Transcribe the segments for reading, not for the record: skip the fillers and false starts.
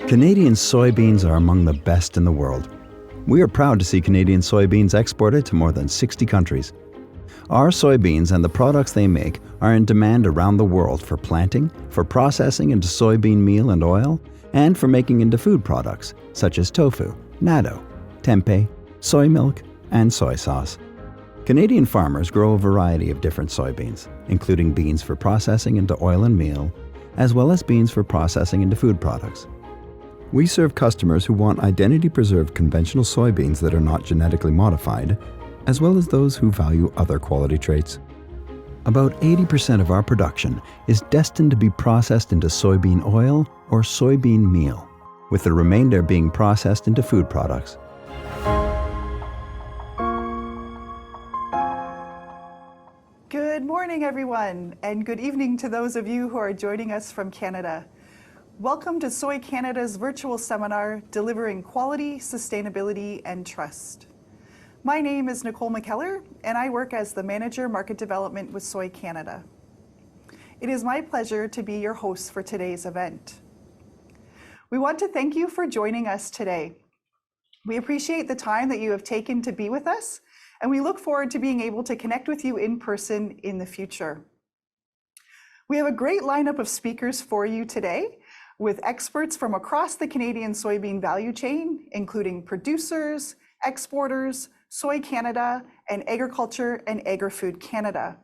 Canadian soybeans are among the best in the world. We are proud to see Canadian soybeans exported to more than 60 countries. Our soybeans and the products they make are in demand around the world for planting, for processing into soybean meal and oil, and for making into food products such as tofu, natto, tempeh, soy milk, and soy sauce. Canadian farmers grow a variety of different soybeans, including beans for processing into oil and meal, as well as beans for processing into food products. We serve customers who want identity-preserved conventional soybeans that are not genetically modified, as well as those who value other quality traits. About 80% of our production is destined to be processed into soybean oil or soybean meal, with the remainder being processed into food products. Good morning, everyone, and good evening to those of you who are joining us from Canada. Welcome to Soy Canada's virtual seminar, Delivering Quality, Sustainability, and Trust. My name is Nicole McKellar, and I work as the Manager Market Development with Soy Canada. It is my pleasure to be your host for today's event. We want to thank you for joining us today. We appreciate the time that you have taken to be with us, and we look forward to being able to connect with you in person in the future. We have a great lineup of speakers for you today, with experts from across the Canadian soybean value chain, including producers, exporters, Soy Canada, and Agriculture and Agri-Food Canada.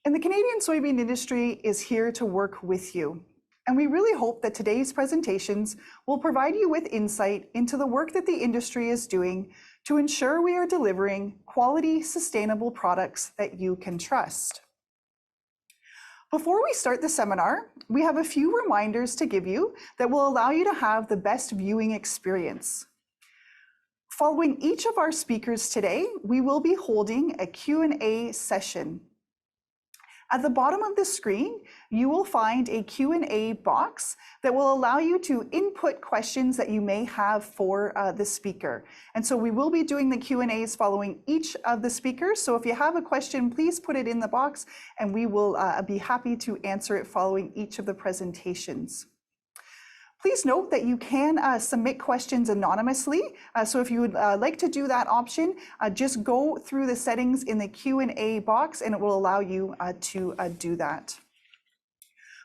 And the Canadian soybean industry is here to work with you. And we really hope that today's presentations will provide you with insight into the work that the industry is doing to ensure we are delivering quality, sustainable products that you can trust. Before we start the seminar, we have a few reminders to give you that will allow you to have the best viewing experience. Following each of our speakers today, we will be holding a Q&A session. At the bottom of the screen, you will find a Q&A box that will allow you to input questions that you may have for the speaker. And so we will be doing the Q&As following each of the speakers. So if you have a question, please put it in the box and we will be happy to answer it following each of the presentations. Please note that you can submit questions anonymously. So if you would like to do that option, just go through the settings in the Q&A box and it will allow you to do that.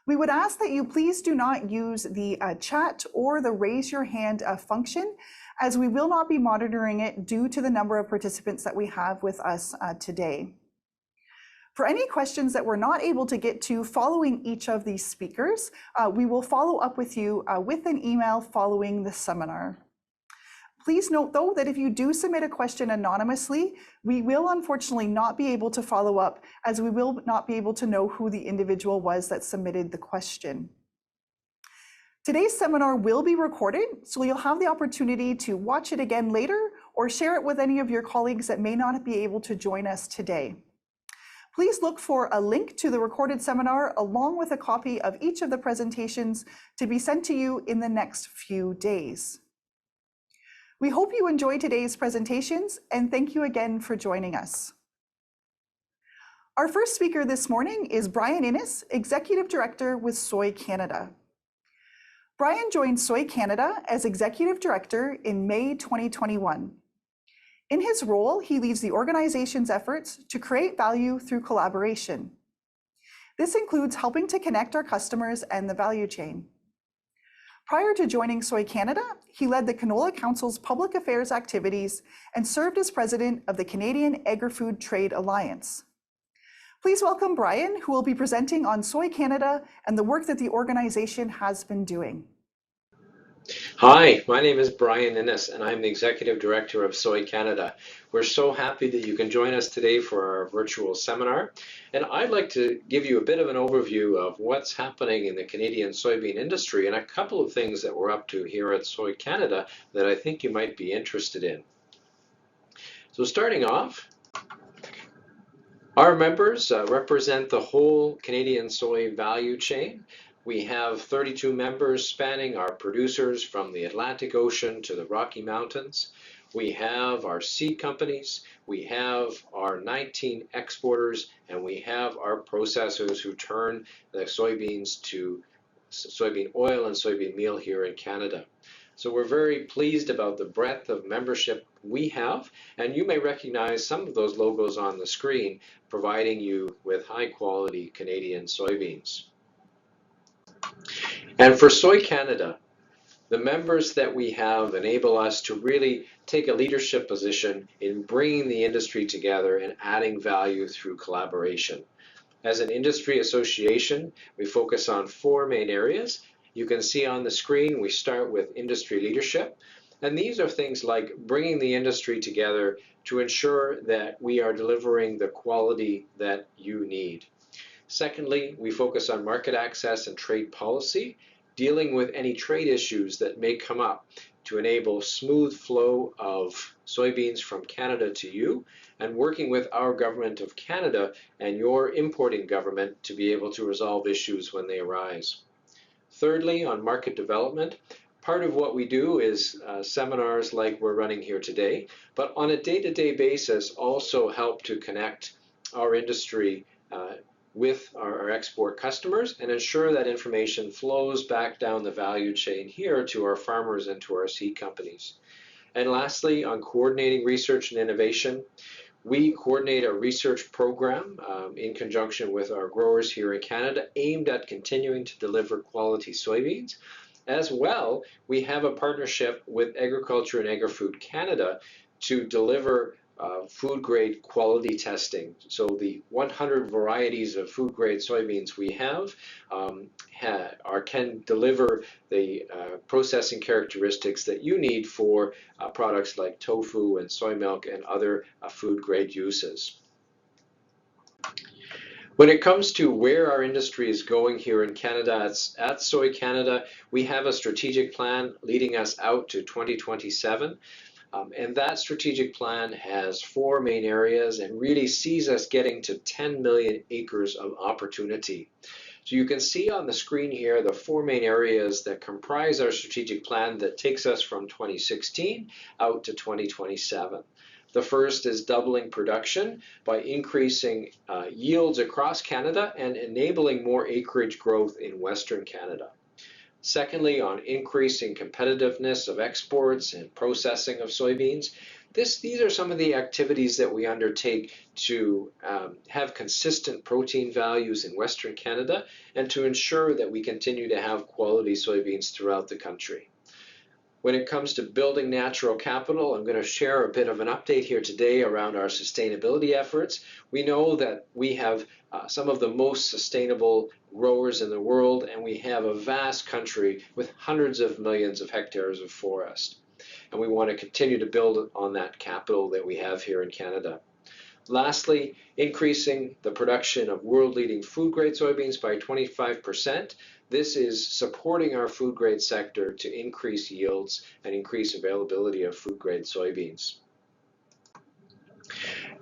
We would ask that you please do not use the chat or the raise your hand function, as we will not be monitoring it due to the number of participants that we have with us today. For any questions that we're not able to get to following each of these speakers, we will follow up with you with an email following the seminar. Please note, though, that if you do submit a question anonymously, we will unfortunately not be able to follow up, as we will not be able to know who the individual was that submitted the question. Today's seminar will be recorded, so you'll have the opportunity to watch it again later or share it with any of your colleagues that may not be able to join us today. Please look for a link to the recorded seminar along with a copy of each of the presentations to be sent to you in the next few days. We hope you enjoy today's presentations and thank you again for joining us. Our first speaker this morning is Brian Innes, Executive Director with Soy Canada. Brian joined Soy Canada as Executive Director in May 2021. In his role, he leads the organization's efforts to create value through collaboration. This includes helping to connect our customers and the value chain. Prior to joining Soy Canada, he led the Canola Council's public affairs activities and served as president of the Canadian Agri-Food Trade Alliance. Please welcome Brian, who will be presenting on Soy Canada and the work that the organization has been doing. Hi, my name is Brian Innes and I'm the Executive Director of Soy Canada. We're so happy that you can join us today for our virtual seminar. And I'd like to give you a bit of an overview of what's happening in the Canadian soybean industry and a couple of things that we're up to here at Soy Canada that I think you might be interested in. So starting off, our members represent the whole Canadian soy value chain. We have 32 members spanning our producers from the Atlantic Ocean to the Rocky Mountains. We have our seed companies, we have our 19 exporters, and we have our processors who turn the soybeans to soybean oil and soybean meal here in Canada. So we're very pleased about the breadth of membership we have, and you may recognize some of those logos on the screen, providing you with high quality Canadian soybeans. And for Soy Canada, the members that we have enable us to really take a leadership position in bringing the industry together and adding value through collaboration. As an industry association, we focus on 4 main areas. You can see on the screen, we start with industry leadership. And these are things like bringing the industry together to ensure that we are delivering the quality that you need. Secondly, we focus on market access and trade policy, dealing with any trade issues that may come up to enable smooth flow of soybeans from Canada to you, and working with our government of Canada and your importing government to be able to resolve issues when they arise. Thirdly, on market development, part of what we do is seminars like we're running here today, but on a day-to-day basis also help to connect our industry with our export customers and ensure that information flows back down the value chain here to our farmers and to our seed companies. And lastly, on coordinating research and innovation, we coordinate a research program in conjunction with our growers here in Canada aimed at continuing to deliver quality soybeans. As well, we have a partnership with Agriculture and Agri-Food Canada to deliver food grade quality testing. So the 100 varieties of food grade soybeans we have can deliver the processing characteristics that you need for products like tofu and soy milk and other food grade uses. When it comes to where our industry is going here in Canada, at Soy Canada, we have a strategic plan leading us out to 2027. And that strategic plan has 4 main areas and really sees us getting to 10 million acres of opportunity. So you can see on the screen here the 4 main areas that comprise our strategic plan that takes us from 2016 out to 2027. The first is doubling production by increasing yields across Canada and enabling more acreage growth in Western Canada. Secondly, on increasing competitiveness of exports and processing of soybeans. These are some of the activities that we undertake to have consistent protein values in Western Canada and to ensure that we continue to have quality soybeans throughout the country. When it comes to building natural capital, I'm going to share a bit of an update here today around our sustainability efforts. We know that we have some of the most sustainable growers in the world, and we have a vast country with hundreds of millions of hectares of forest. And we want to continue to build on that capital that we have here in Canada. Lastly, increasing the production of world-leading food-grade soybeans by 25%. This is supporting our food-grade sector to increase yields and increase availability of food-grade soybeans.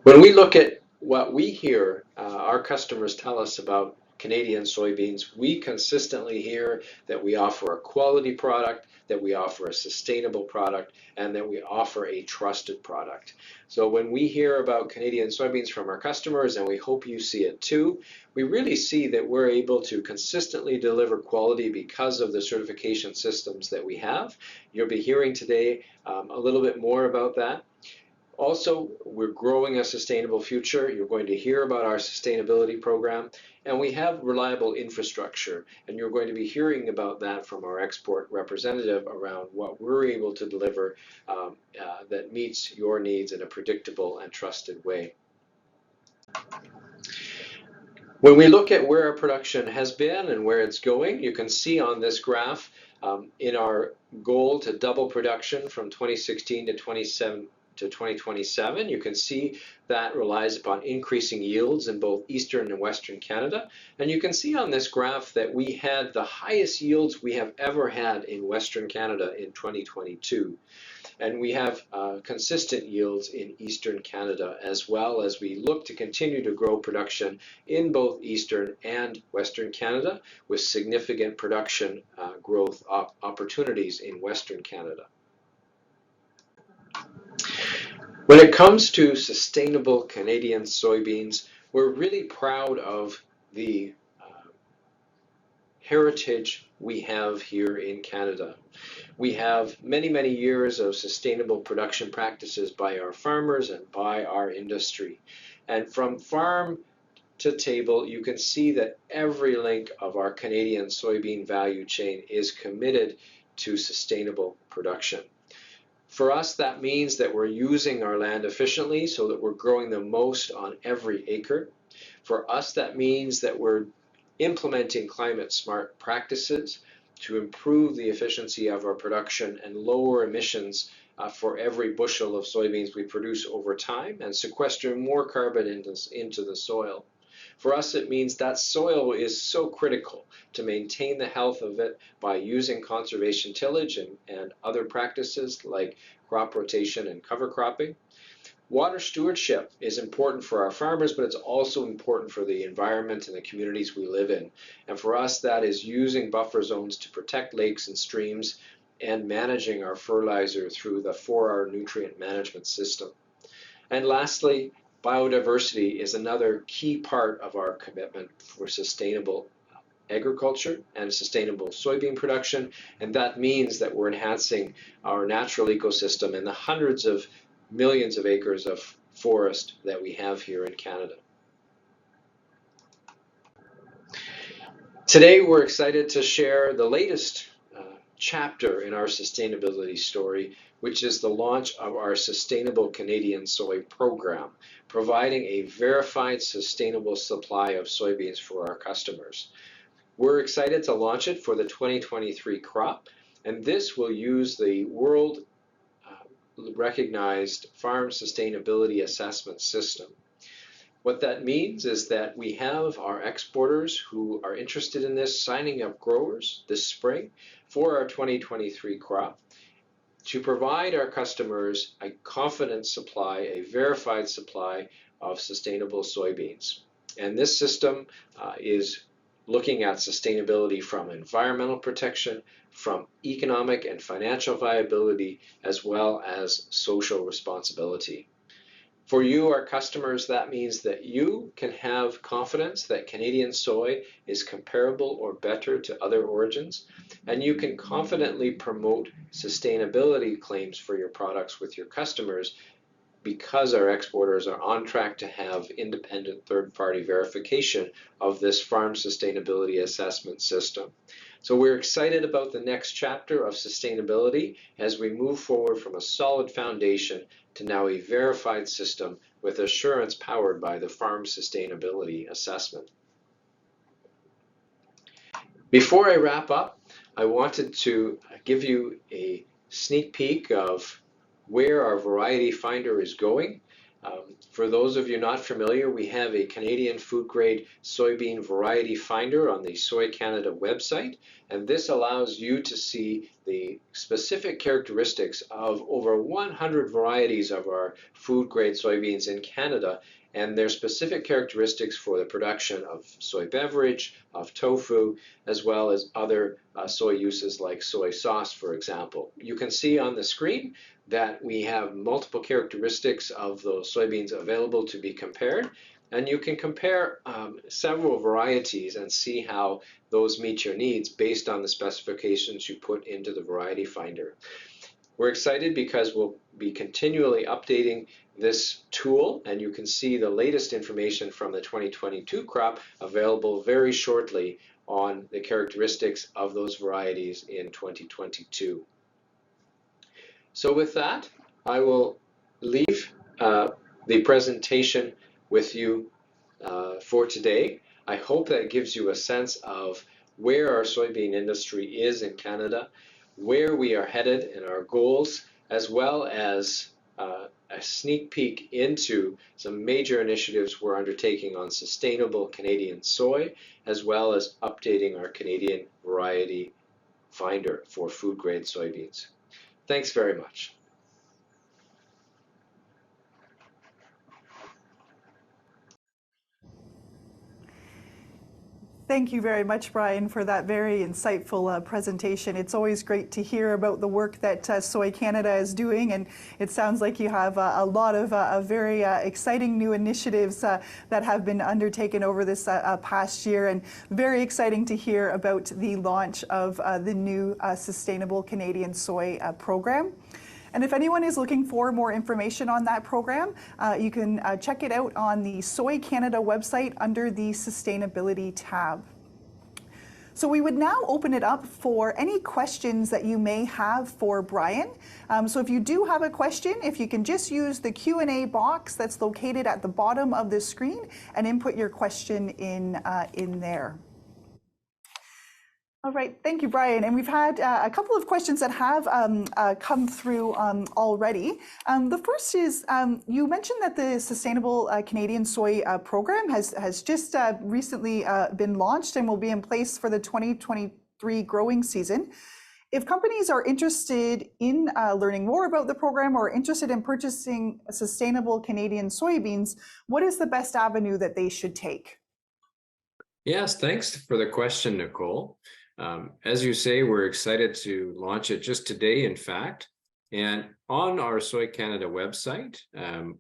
When we look at what we hear our customers tell us about Canadian soybeans, we consistently hear that we offer a quality product, that we offer a sustainable product, and that we offer a trusted product. So when we hear about Canadian soybeans from our customers, and we hope you see it too, we really see that we're able to consistently deliver quality because of the certification systems that we have. You'll be hearing today a little bit more about that. Also, we're growing a sustainable future. You're going to hear about our sustainability program, and we have reliable infrastructure, and you're going to be hearing about that from our export representative around what we're able to deliver that meets your needs in a predictable and trusted way. When we look at where our production has been and where it's going, you can see on this graph in our goal to double production from 2016 to 2027, you can see that relies upon increasing yields in both Eastern and Western Canada. And you can see on this graph that we had the highest yields we have ever had in Western Canada in 2022. And we have consistent yields in Eastern Canada as well as we look to continue to grow production in both Eastern and Western Canada with significant production growth opportunities in Western Canada. When it comes to sustainable Canadian soybeans, we're really proud of the heritage we have here in Canada. We have many, many years of sustainable production practices by our farmers and by our industry. And from farm to table, you can see that every link of our Canadian soybean value chain is committed to sustainable production. For us, that means that we're using our land efficiently so that we're growing the most on every acre. For us, that means that we're implementing climate smart practices to improve the efficiency of our production and lower emissions for every bushel of soybeans we produce over time and sequester more carbon into the soil. For us, it means that soil is so critical to maintain the health of it by using conservation tillage and other practices like crop rotation and cover cropping. Water stewardship is important for our farmers, but it's also important for the environment and the communities we live in. And for us, that is using buffer zones to protect lakes and streams and managing our fertilizer through the 4R nutrient management system. And lastly, biodiversity is another key part of our commitment for sustainable agriculture and sustainable soybean production, and that means that we're enhancing our natural ecosystem and the hundreds of millions of acres of forest that we have here in Canada. Today we're excited to share the latest chapter in our sustainability story, which is the launch of our Sustainable Canadian Soy program, providing a verified sustainable supply of soybeans for our customers. We're excited to launch it for the 2023 crop, and this will use the world recognized Farm Sustainability Assessment System. What that means is that we have our exporters who are interested in this signing up growers this spring for our 2023 crop to provide our customers a confident supply, a verified supply of sustainable soybeans. And this system is looking at sustainability from environmental protection, from economic and financial viability, as well as social responsibility. For you, our customers, that means that you can have confidence that Canadian soy is comparable or better to other origins, and you can confidently promote sustainability claims for your products with your customers because our exporters are on track to have independent third-party verification of this farm sustainability assessment system. So we're excited about the next chapter of sustainability as we move forward from a solid foundation to now a verified system with assurance powered by the Farm Sustainability Assessment. Before I wrap up, I wanted to give you a sneak peek of where our variety finder is going. For those of you not familiar, we have a Canadian food grade soybean variety finder on the Soy Canada website, and this allows you to see the specific characteristics of over 100 varieties of our food grade soybeans in Canada and their specific characteristics for the production of soy beverage, of tofu, as well as other soy uses like soy sauce, for example. You can see on the screen that we have multiple characteristics of those soybeans available to be compared, and you can compare several varieties and see how those meet your needs based on the specifications you put into the variety finder. We're excited because we'll be continually updating this tool, and you can see the latest information from the 2022 crop available very shortly on the characteristics of those varieties in 2022. So with that, I will leave the presentation with you for today. I hope that gives you a sense of where our soybean industry is in Canada, where we are headed and our goals, as well as a sneak peek into some major initiatives we're undertaking on sustainable Canadian soy, as well as updating our Canadian variety finder for food grade soybeans. Thanks very much. Thank you very much, Brian, for that very insightful presentation. It's always great to hear about the work that Soy Canada is doing, and it sounds like you have a lot of very exciting new initiatives that have been undertaken over this past year, and very exciting to hear about the launch of the new Sustainable Canadian Soy program. And if anyone is looking for more information on that program, you can check it out on the Soy Canada website under the Sustainability tab. So we would now open it up for any questions that you may have for Brian. So if you do have a question, if you can just use the Q&A box that's located at the bottom of the screen and input your question in there. All right, thank you, Brian. And we've had a couple of questions that have come through already. The first is, you mentioned that the Sustainable Canadian Soy program has just recently been launched and will be in place for the 2023 growing season. If companies are interested in learning more about the program or interested in purchasing sustainable Canadian soybeans, what is the best avenue that they should take? Yes, thanks for the question, Nicole. As you say, we're excited to launch it just today, in fact. And on our Soy Canada website,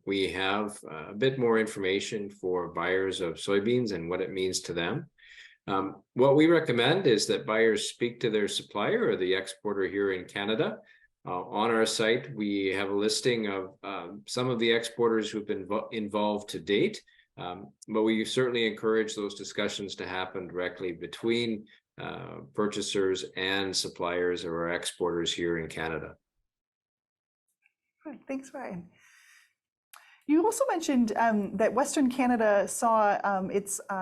we have a bit more information for buyers of soybeans and what it means to them. What we recommend is that buyers speak to their supplier or the exporter here in Canada. On our site, we have a listing of some of the exporters who've been involved to date, but we certainly encourage those discussions to happen directly between purchasers and suppliers or exporters here in Canada. Good. Thanks, Brian. You also mentioned that Western Canada saw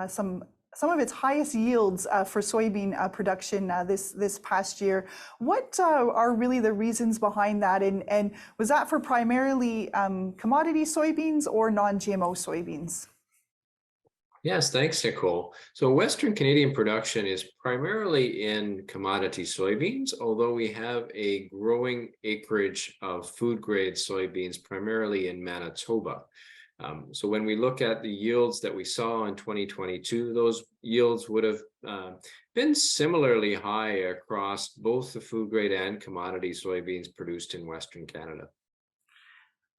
some of its highest yields for soybean production this past year. What are really the reasons behind that? And was that for primarily commodity soybeans or non-GMO soybeans? Yes, thanks, Nicole. So Western Canadian production is primarily in commodity soybeans, although we have a growing acreage of food-grade soybeans, primarily in Manitoba. So when we look at the yields that we saw in 2022, those yields would have been similarly high across both the food-grade and commodity soybeans produced in Western Canada.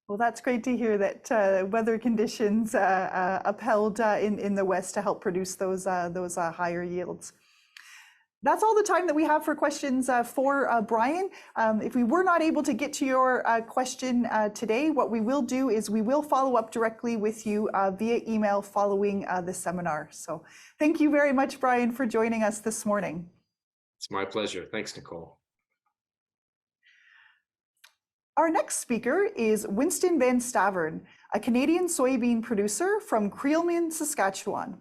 Well, that's great to hear that weather conditions upheld in the West to help produce those higher yields. That's all the time that we have for questions for Brian. If we were not able to get to your question today, what we will do is we will follow up directly with you via email following the seminar. So thank you very much, Brian, for joining us this morning. It's my pleasure. Thanks, Nicole. Our next speaker is Winston Van Stavern, a Canadian soybean producer from Creelman, Saskatchewan.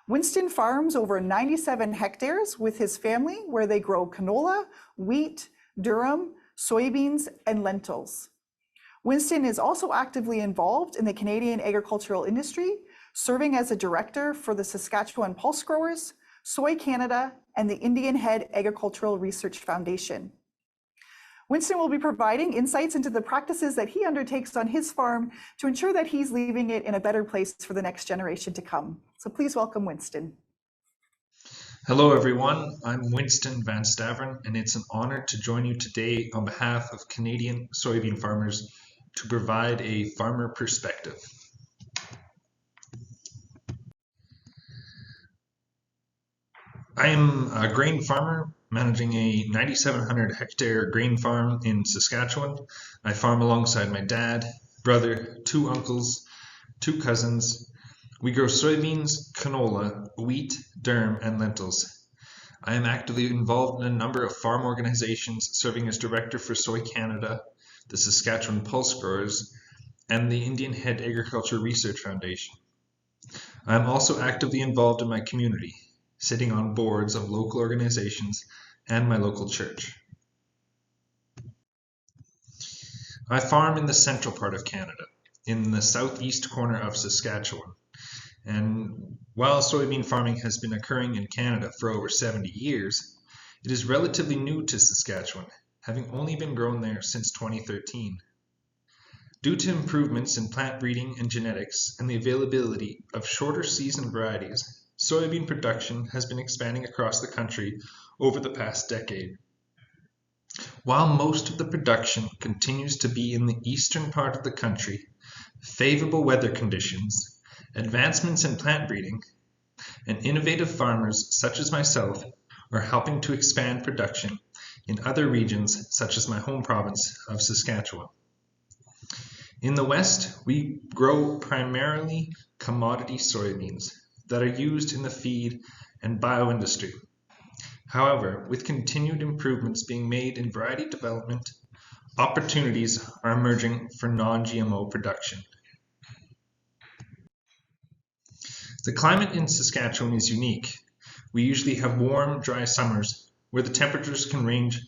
Winston farms over 97 hectares with his family, where they grow canola, wheat, durum, soybeans, and lentils. Winston is also actively involved in the Canadian agricultural industry, serving as a director for the Saskatchewan Pulse Growers, Soy Canada, and the Indian Head Agricultural Research Foundation. Winston will be providing insights into the practices that he undertakes on his farm to ensure that he's leaving it in a better place for the next generation to come. So please welcome Winston. Hello, everyone. I'm Winston Van Stavern, and it's an honor to join you today on behalf of Canadian soybean farmers to provide a farmer perspective. I am a grain farmer managing a 9,700 hectare grain farm in Saskatchewan. I farm alongside my dad, brother, 2 uncles, 2 cousins. We grow soybeans, canola, wheat, durum, and lentils. I am actively involved in a number of farm organizations, serving as director for Soy Canada, the Saskatchewan Pulse Growers, and the Indian Head Agriculture Research Foundation. I am also actively involved in my community, sitting on boards of local organizations and my local church. I farm in the central part of Canada, in the southeast corner of Saskatchewan. And while soybean farming has been occurring in Canada for over 70 years, it is relatively new to Saskatchewan, having only been grown there since 2013. Due to improvements in plant breeding and genetics and the availability of shorter season varieties, soybean production has been expanding across the country over the past decade. While most of the production continues to be in the eastern part of the country, favorable weather conditions, advancements in plant breeding, and innovative farmers such as myself are helping to expand production in other regions such as my home province of Saskatchewan. In the West, we grow primarily commodity soybeans that are used in the feed and bioindustry. However, with continued improvements being made in variety development, opportunities are emerging for non-GMO production. The climate in Saskatchewan is unique. We usually have warm, dry summers where the temperatures can range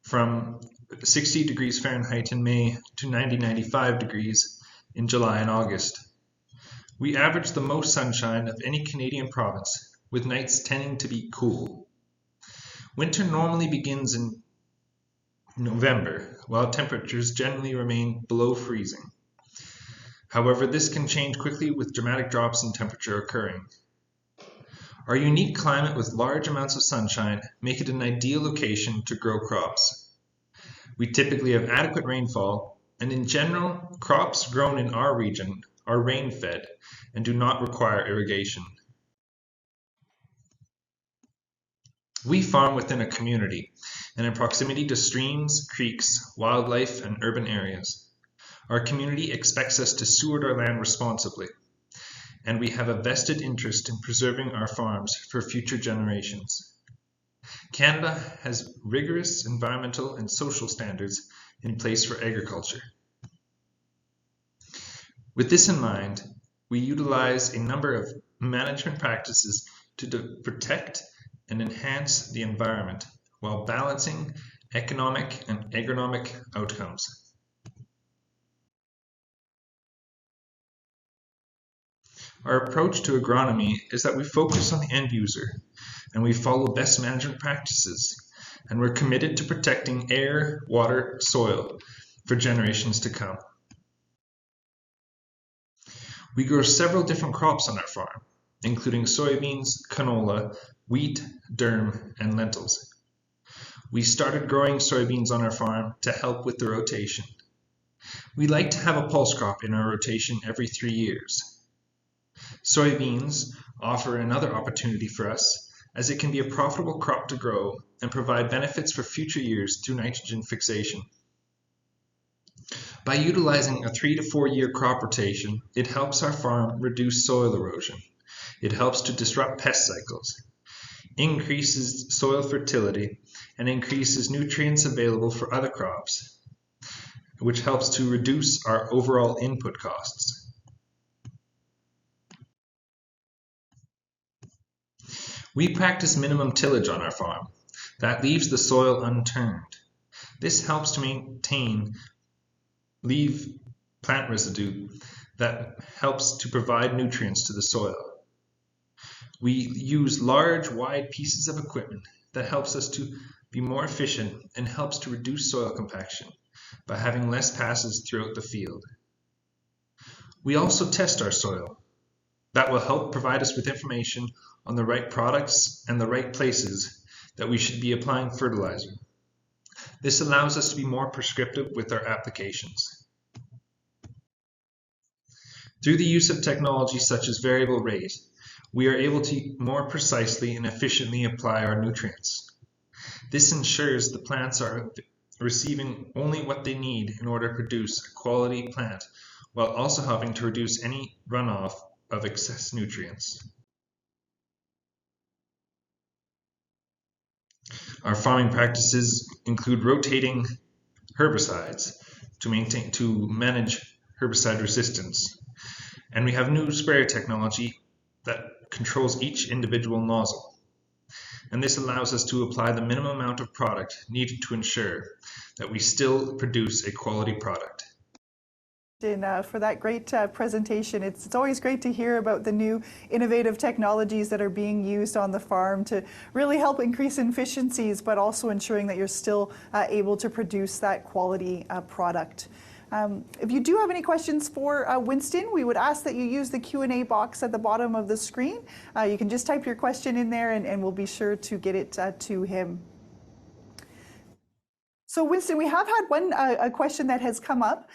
from 60 degrees Fahrenheit in May to 95 degrees in July and August. We average the most sunshine of any Canadian province, with nights tending to be cool. Winter normally begins in November, while temperatures generally remain below freezing. However, this can change quickly with dramatic drops in temperature occurring. Our unique climate with large amounts of sunshine make it an ideal location to grow crops. We typically have adequate rainfall, and in general, crops grown in our region are rain-fed and do not require irrigation. We farm within a community and in proximity to streams, creeks, wildlife, and urban areas. Our community expects us to steward our land responsibly, and we have a vested interest in preserving our farms for future generations. Canada has rigorous environmental and social standards in place for agriculture. With this in mind, we utilize a number of management practices to protect and enhance the environment while balancing economic and agronomic outcomes. Our approach to agronomy is that we focus on the end user and we follow best management practices, and we're committed to protecting air, water, soil for generations to come. We grow several different crops on our farm, including soybeans, canola, wheat, durum, and lentils. We started growing soybeans on our farm to help with the rotation. We like to have a pulse crop in our rotation every 3 years. Soybeans offer another opportunity for us, as it can be a profitable crop to grow and provide benefits for future years through nitrogen fixation. By utilizing a 3 to 4 year crop rotation, it helps our farm reduce soil erosion. It helps to disrupt pest cycles, increases soil fertility, and increases nutrients available for other crops, which helps to reduce our overall input costs. We practice minimum tillage on our farm. That leaves the soil unturned. This helps to leave plant residue that helps to provide nutrients to the soil. We use large, wide pieces of equipment that helps us to be more efficient and helps to reduce soil compaction by having less passes throughout the field. We also test our soil. That will help provide us with information on the right products and the right places that we should be applying fertilizer. This allows us to be more prescriptive with our applications. Through the use of technology such as variable rate, we are able to more precisely and efficiently apply our nutrients. This ensures the plants are receiving only what they need in order to produce a quality plant, while also helping to reduce any runoff of excess nutrients. Our farming practices include rotating herbicides to manage herbicide resistance, and we have new sprayer technology that controls each individual nozzle, and this allows us to apply the minimum amount of product needed to ensure that we still produce a quality product. For that great presentation. It's always great to hear about the new innovative technologies that are being used on the farm to really help increase efficiencies, but also ensuring that you're still able to produce that quality product. If you do have any questions for Winston, we would ask that you use the Q&A box at the bottom of the screen. You can just type your question in there and we'll be sure to get it to him. So Winston, we have had one a question that has come up.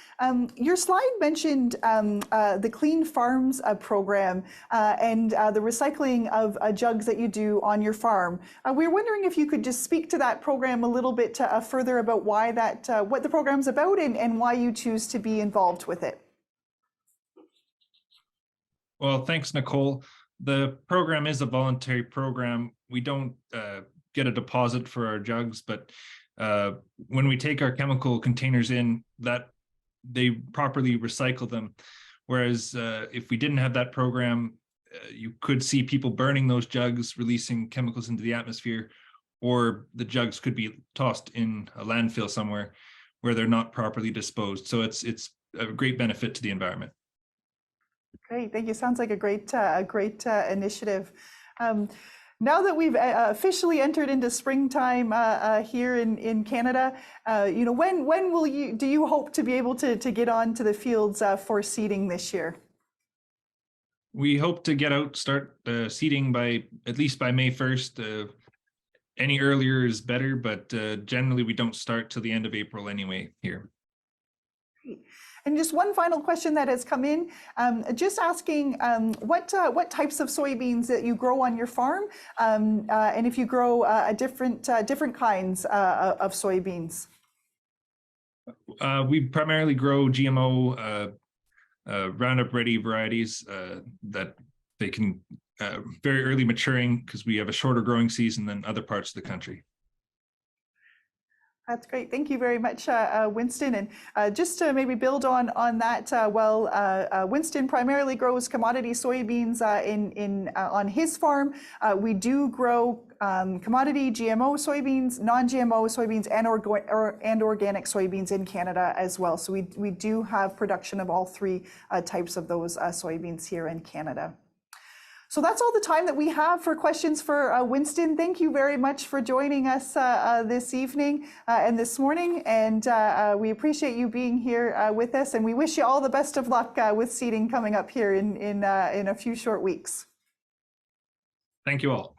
Your slide mentioned the Clean Farms program and the recycling of jugs that you do on your farm. We were wondering if you could just speak to that program a little bit further about why that, what the program's about and why you choose to be involved with it. Well, thanks, Nicole. The program is a voluntary program. We don't get a deposit for our jugs, but when we take our chemical containers in, that they properly recycle them. Whereas if we didn't have that program, you could see people burning those jugs, releasing chemicals into the atmosphere, or the jugs could be tossed in a landfill somewhere where they're not properly disposed. So it's a great benefit to the environment. Great, thank you. Sounds like a great initiative. Now that we've officially entered into springtime here in Canada, when will do you hope to be able to get on to the fields for seeding this year? We hope to start seeding at least by May 1st. Any earlier is better, but generally we don't start till the end of April anyway here. And just one final question that has come in, just asking what types of soybeans that you grow on your farm, and if you grow different kinds of soybeans. We primarily grow GMO Roundup Ready varieties that they can very early maturing because we have a shorter growing season than other parts of the country. That's great. Thank you very much, Winston. And just to maybe build on that, Winston primarily grows commodity soybeans on his farm. We do grow commodity GMO soybeans, non-GMO soybeans, and organic soybeans in Canada as well. So we do have production of all three types of those soybeans here in Canada. So that's all the time that we have for questions for Winston. Thank you very much for joining us this evening and this morning. And we appreciate you being here with us. And we wish you all the best of luck with seeding coming up here in a few short weeks. Thank you all.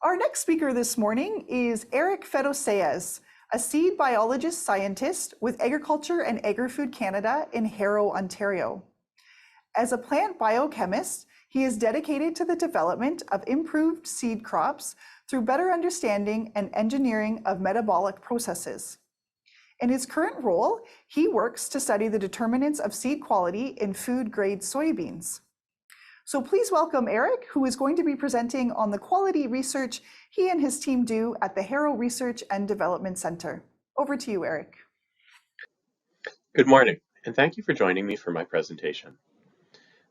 Our next speaker this morning is Eric Fedoseas, a seed biologist scientist with Agriculture and Agri-Food Canada in Harrow, Ontario. As a plant biochemist, he is dedicated to the development of improved seed crops through better understanding and engineering of metabolic processes. In his current role, he works to study the determinants of seed quality in food-grade soybeans. So please welcome Eric, who is going to be presenting on the quality research he and his team do at the Harrow Research and Development Centre. Over to you, Eric. Good morning, and thank you for joining me for my presentation.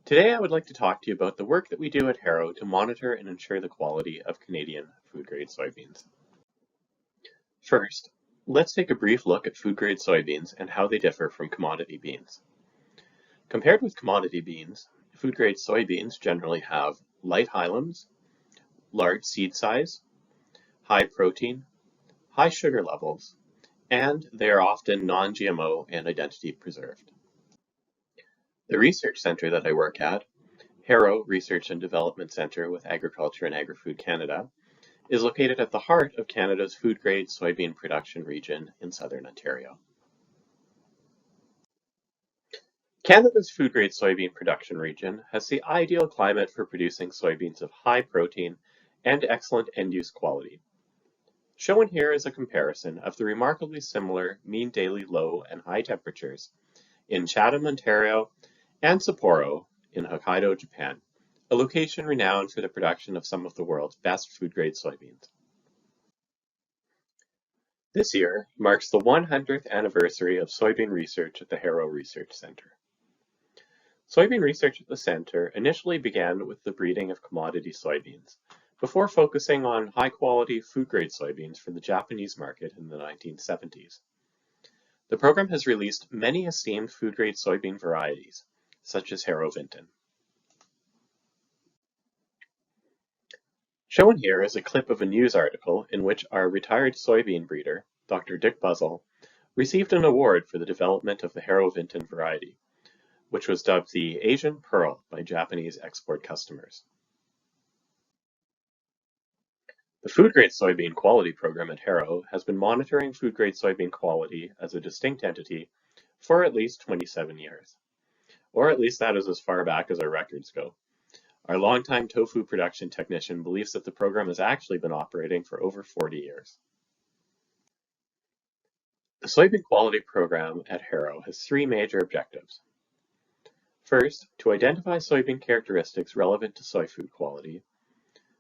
Today I would like to talk to you about the work that we do at Harrow to monitor and ensure the quality of Canadian food-grade soybeans. First, let's take a brief look at food-grade soybeans and how they differ from commodity beans. Compared with commodity beans, food-grade soybeans generally have light hilums, large seed size, high protein, high sugar levels, and they are often non-GMO and identity preserved. The research center that I work at, Harrow Research and Development Centre with Agriculture and Agri-Food Canada, is located at the heart of Canada's food-grade soybean production region in southern Ontario. Canada's food-grade soybean production region has the ideal climate for producing soybeans of high protein and excellent end-use quality. Shown here is a comparison of the remarkably similar mean daily low and high temperatures in Chatham, Ontario, and Sapporo in Hokkaido, Japan, a location renowned for the production of some of the world's best food-grade soybeans. This year marks the 100th anniversary of soybean research at the Harrow Research Centre. Soybean research at the centre initially began with the breeding of commodity soybeans, before focusing on high-quality food-grade soybeans for the Japanese market in the 1970s. The program has released many esteemed food-grade soybean varieties, such as Harrow Vinton. Shown here is a clip of a news article in which our retired soybean breeder, Dr. Dick Buzzell, received an award for the development of the Haro Vinton variety, which was dubbed the Asian Pearl by Japanese export customers. The Food-Grade Soybean Quality Program at Haro has been monitoring food-grade soybean quality as a distinct entity for at least 27 years. Or at least that is as far back as our records go. Our longtime tofu production technician believes that the program has actually been operating for over 40 years. The Soybean Quality Program at Haro has three major objectives. First, to identify soybean characteristics relevant to soy food quality.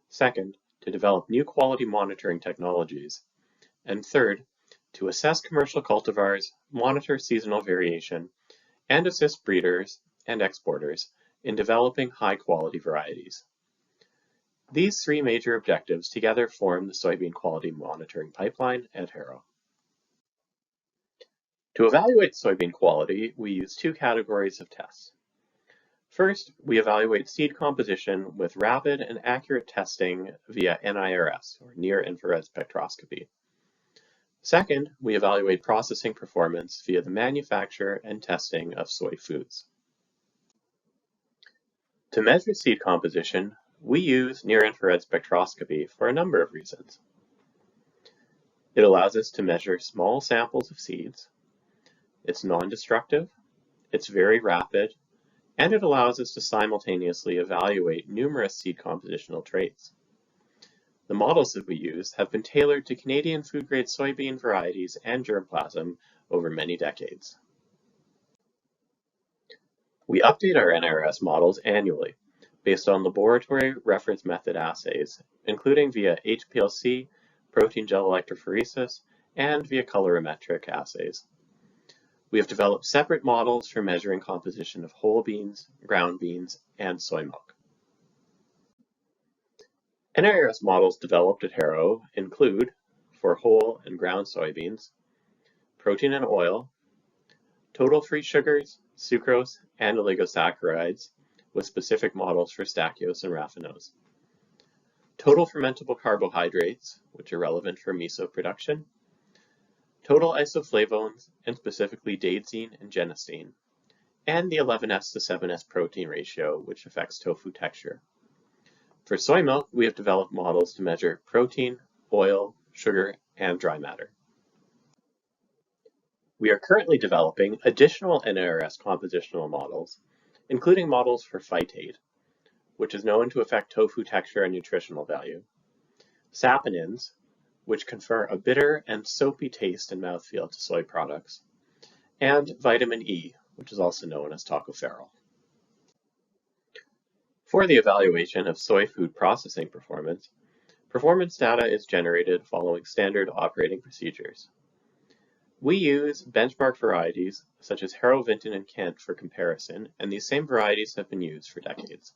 Second, to develop new quality monitoring technologies. And third, to assess commercial cultivars, monitor seasonal variation, and assist breeders and exporters in developing high-quality varieties. These three major objectives together form the soybean quality monitoring pipeline at Haro. To evaluate soybean quality, we use two categories of tests. First, we evaluate seed composition with rapid and accurate testing via NIRS, or near-infrared spectroscopy. Second, we evaluate processing performance via the manufacture and testing of soy foods. To measure seed composition, we use near-infrared spectroscopy for a number of reasons. It allows us to measure small samples of seeds, it's non-destructive, it's very rapid, and it allows us to simultaneously evaluate numerous seed compositional traits. The models that we use have been tailored to Canadian food-grade soybean varieties and germplasm over many decades. We update our NIRS models annually based on laboratory reference method assays, including via HPLC, protein gel electrophoresis, and via colorimetric assays. We have developed separate models for measuring composition of whole beans, ground beans, and soy milk. NIRS models developed at Haro include, for whole and ground soybeans, protein and oil, total free sugars, sucrose, and oligosaccharides, with specific models for stachyose and raffinose, total fermentable carbohydrates, which are relevant for miso production, total isoflavones, and specifically daidzein and genistein, and the 11S to 7S protein ratio, which affects tofu texture. For soy milk, we have developed models to measure protein, oil, sugar, and dry matter. We are currently developing additional NIRS compositional models, including models for phytate, which is known to affect tofu texture and nutritional value, saponins, which confer a bitter and soapy taste and mouthfeel to soy products, and vitamin E, which is also known as tocopherol. For the evaluation of soy food processing performance, performance data is generated following standard operating procedures. We use benchmark varieties such as Haro Vinton and Kent for comparison, and these same varieties have been used for decades.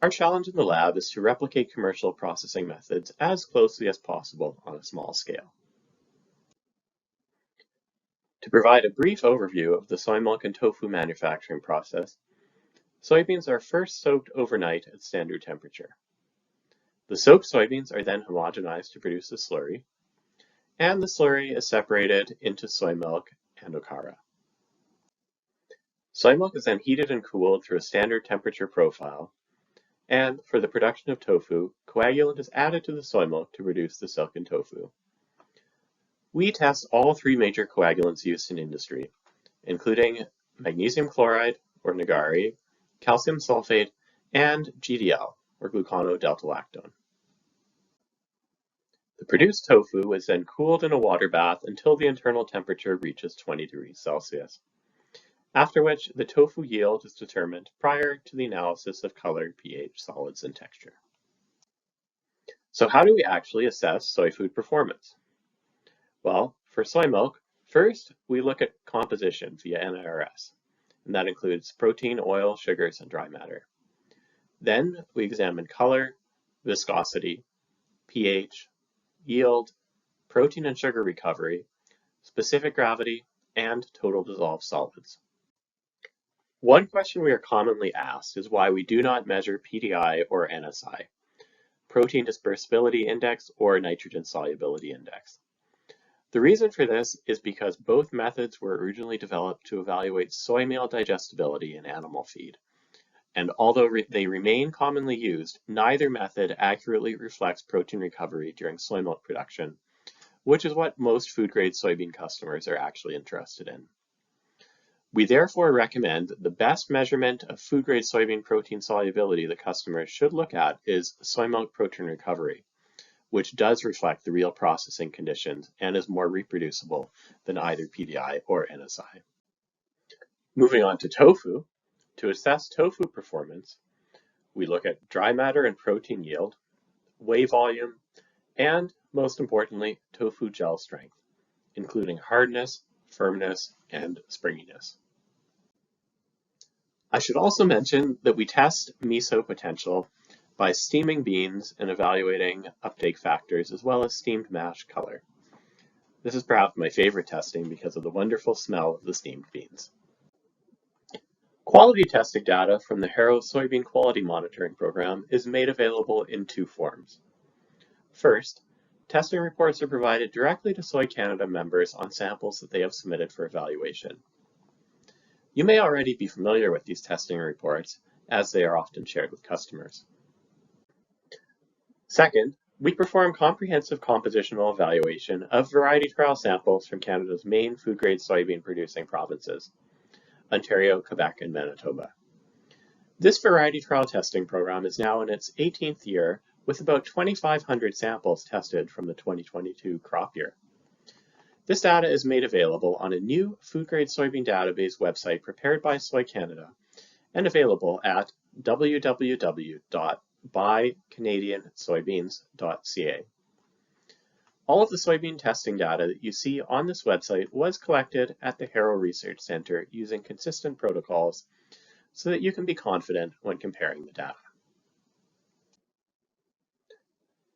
Our challenge in the lab is to replicate commercial processing methods as closely as possible on a small scale. To provide a brief overview of the soy milk and tofu manufacturing process, soybeans are first soaked overnight at standard temperature. The soaked soybeans are then homogenized to produce a slurry, and the slurry is separated into soy milk and okara. Soy milk is then heated and cooled through a standard temperature profile, and for the production of tofu, coagulant is added to the soy milk to produce the silken tofu. We test all three major coagulants used in industry, including magnesium chloride, or Nagari, calcium sulfate, and GDL, or glucono-delta-lactone. The produced tofu is then cooled in a water bath until the internal temperature reaches 20 degrees Celsius, after which the tofu yield is determined prior to the analysis of color, pH, solids, and texture. So how do we actually assess soy food performance? Well, for soy milk, first we look at composition via NIRS, and that includes protein, oil, sugars, and dry matter. Then we examine color, viscosity, pH, yield, protein and sugar recovery, specific gravity, and total dissolved solids. One question we are commonly asked is why we do not measure PDI or NSI, protein dispersibility index or nitrogen solubility index. The reason for this is because both methods were originally developed to evaluate soy meal digestibility in animal feed. And although they remain commonly used, neither method accurately reflects protein recovery during soy milk production, which is what most food-grade soybean customers are actually interested in. We therefore recommend the best measurement of food-grade soybean protein solubility that customers should look at is soy milk protein recovery, which does reflect the real processing conditions and is more reproducible than either PDI or NSI. Moving on to tofu, to assess tofu performance, we look at dry matter and protein yield, whey volume, and most importantly, tofu gel strength, including hardness, firmness, and springiness. I should also mention that we test miso potential by steaming beans and evaluating uptake factors, as well as steamed mash color. This is perhaps my favorite testing because of the wonderful smell of the steamed beans. Quality testing data from the Harrow Soybean Quality Monitoring Program is made available in two forms. First, testing reports are provided directly to Soy Canada members on samples that they have submitted for evaluation. You may already be familiar with these testing reports, as they are often shared with customers. Second, we perform comprehensive compositional evaluation of variety trial samples from Canada's main food-grade soybean producing provinces, Ontario, Quebec, and Manitoba. This variety trial testing program is now in its 18th year, with about 2,500 samples tested from the 2022 crop year. This data is made available on a new food-grade soybean database website prepared by Soy Canada and available at www.buycanadiansoybeans.ca. All of the soybean testing data that you see on this website was collected at the Harrow Research Centre using consistent protocols so that you can be confident when comparing the data.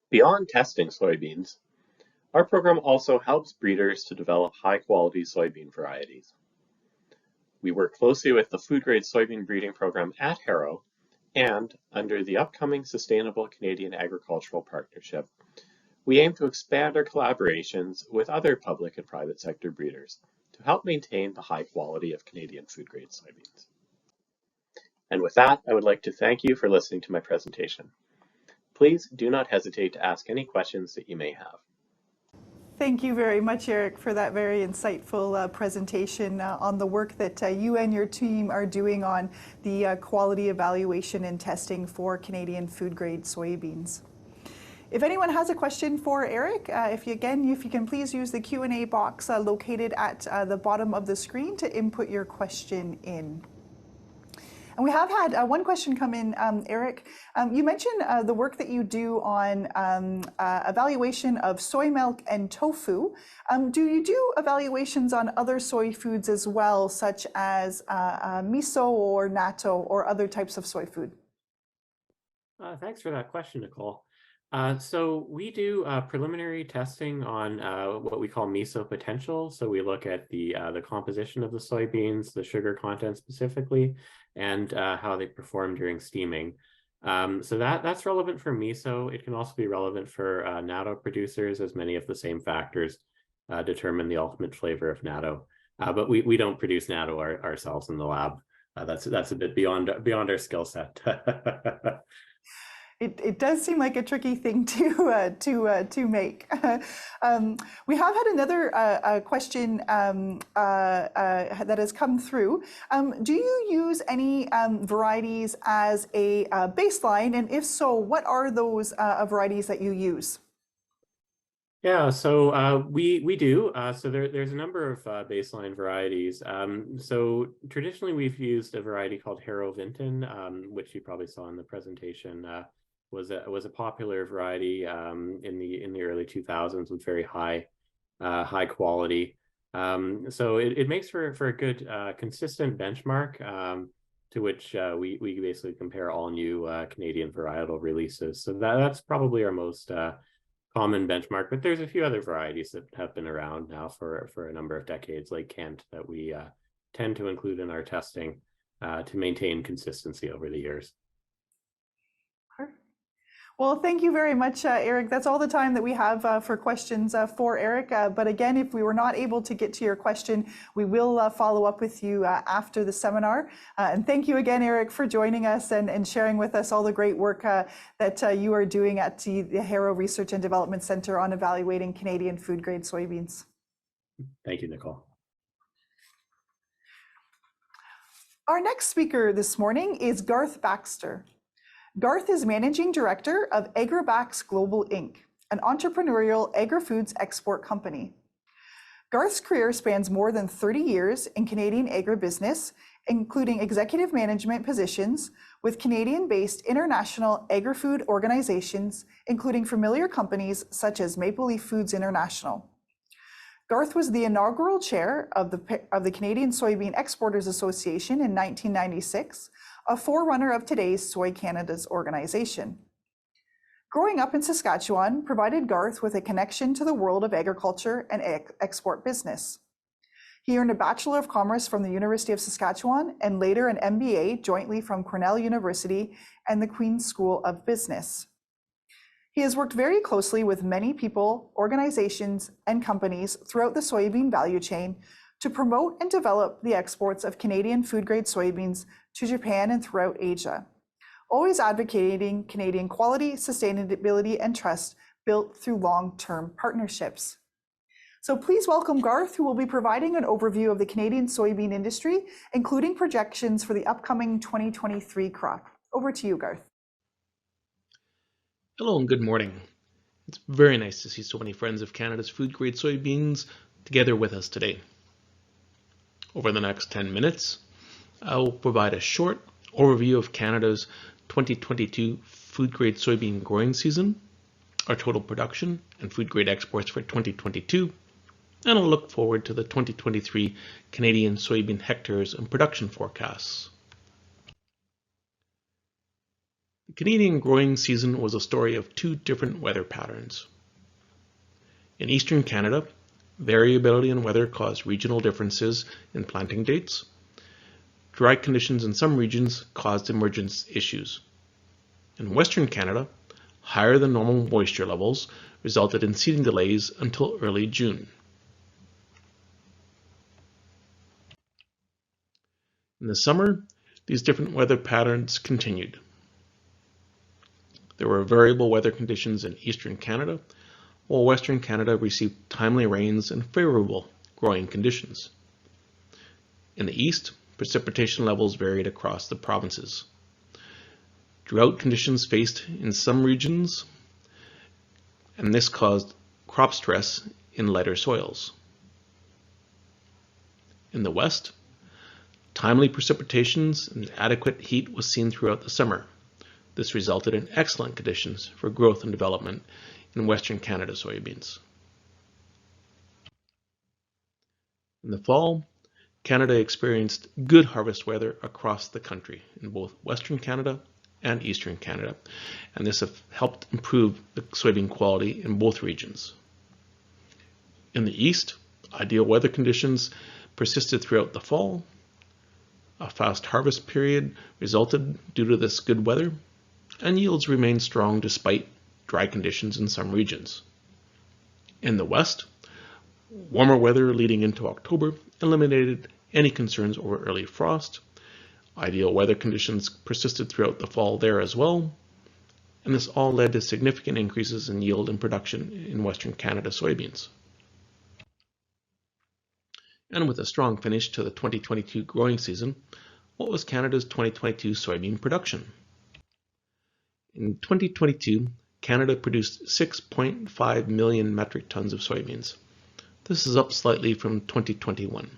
Beyond testing soybeans, our program also helps breeders to develop high-quality soybean varieties. We work closely with the food-grade soybean breeding program at Harrow, and under the upcoming Sustainable Canadian Agricultural Partnership, we aim to expand our collaborations with other public and private sector breeders to help maintain the high quality of Canadian food-grade soybeans. And with that, I would like to thank you for listening to my presentation. Please do not hesitate to ask any questions that you may have. Thank you very much, Eric, for that very insightful presentation on the work that you and your team are doing on the quality evaluation and testing for Canadian food-grade soybeans. If anyone has a question for Eric, if you can please use the Q&A box located at the bottom of the screen to input your question in. And we have had one question come in, Eric. You mentioned the work that you do on evaluation of soy milk and tofu. Do you do evaluations on other soy foods as well, such as miso or natto or other types of soy food? Thanks for that question, Nicole. So we do preliminary testing on what we call miso potential. So we look at the composition of the soybeans, the sugar content specifically, and how they perform during steaming. So that's relevant for miso. It can also be relevant for natto producers, as many of the same factors determine the ultimate flavor of natto. But we don't produce natto ourselves in the lab. That's a bit beyond our skill set. It does seem like a tricky thing to make. We have had another question that has come through. Do you use any varieties as a baseline? And if so, what are those varieties that you use? Yeah, so we do. So there's a number of baseline varieties. So traditionally, we've used a variety called Harrow Vinton, which you probably saw in the presentation. Was a popular variety in the early 2000s with very high quality. So it makes for a good consistent benchmark to which we basically compare all new Canadian varietal releases. So that's probably our most common benchmark. But there's a few other varieties that have been around now for a number of decades, like Kent, that we tend to include in our testing to maintain consistency over the years. Well, thank you very much, Eric. That's all the time that we have for questions for Eric. But again, if we were not able to get to your question, we will follow up with you after the seminar. And thank you again, Eric, for joining us and sharing with us all the great work that you are doing at the Harrow Research and Development Center on evaluating Canadian food-grade soybeans. Thank you, Nicole. Our next speaker this morning is Garth Baxter. Garth is Managing Director of Agribax Global Inc., an entrepreneurial agri-foods export company. Garth's career spans more than 30 years in Canadian agribusiness, including executive management positions with Canadian-based international agri-food organizations, including familiar companies such as Maple Leaf Foods International. Garth was the inaugural chair of the Canadian Soybean Exporters Association in 1996, a forerunner of today's Soy Canada's organization. Growing up in Saskatchewan provided Garth with a connection to the world of agriculture and export business. He earned a Bachelor of Commerce from the University of Saskatchewan and later an MBA jointly from Cornell University and the Queen's School of Business. He has worked very closely with many people, organizations, and companies throughout the soybean value chain to promote and develop the exports of Canadian food-grade soybeans to Japan and throughout Asia, always advocating Canadian quality, sustainability, and trust built through long-term partnerships. So please welcome Garth, who will be providing an overview of the Canadian soybean industry, including projections for the upcoming 2023 crop. Over to you, Garth. Hello and good morning. It's very nice to see so many friends of Canada's food-grade soybeans together with us today. Over the next 10 minutes, I will provide a short overview of Canada's 2022 food-grade soybean growing season, our total production and food-grade exports for 2022, and I'll look forward to the 2023 Canadian soybean hectares and production forecasts. The Canadian growing season was a story of two different weather patterns. In eastern Canada, variability in weather caused regional differences in planting dates. Dry conditions in some regions caused emergence issues. In western Canada, higher than normal moisture levels resulted in seeding delays until early June. In the summer, these different weather patterns continued. There were variable weather conditions in eastern Canada, while western Canada received timely rains and favorable growing conditions. In the east, precipitation levels varied across the provinces. Drought conditions faced in some regions, and this caused crop stress in lighter soils. In the west, timely precipitations and adequate heat was seen throughout the summer. This resulted in excellent conditions for growth and development in Western Canada soybeans. In the fall, Canada experienced good harvest weather across the country in both Western Canada and Eastern Canada, and this helped improve the soybean quality in both regions. In the east, ideal weather conditions persisted throughout the fall. A fast harvest period resulted due to this good weather, and yields remained strong despite dry conditions in some regions. In the west, warmer weather leading into October eliminated any concerns over early frost. Ideal weather conditions persisted throughout the fall there as well, and this all led to significant increases in yield and production in Western Canada soybeans. And with a strong finish to the 2022 growing season, what was Canada's 2022 soybean production? In 2022, Canada produced 6.5 million metric tons of soybeans. This is up slightly from 2021.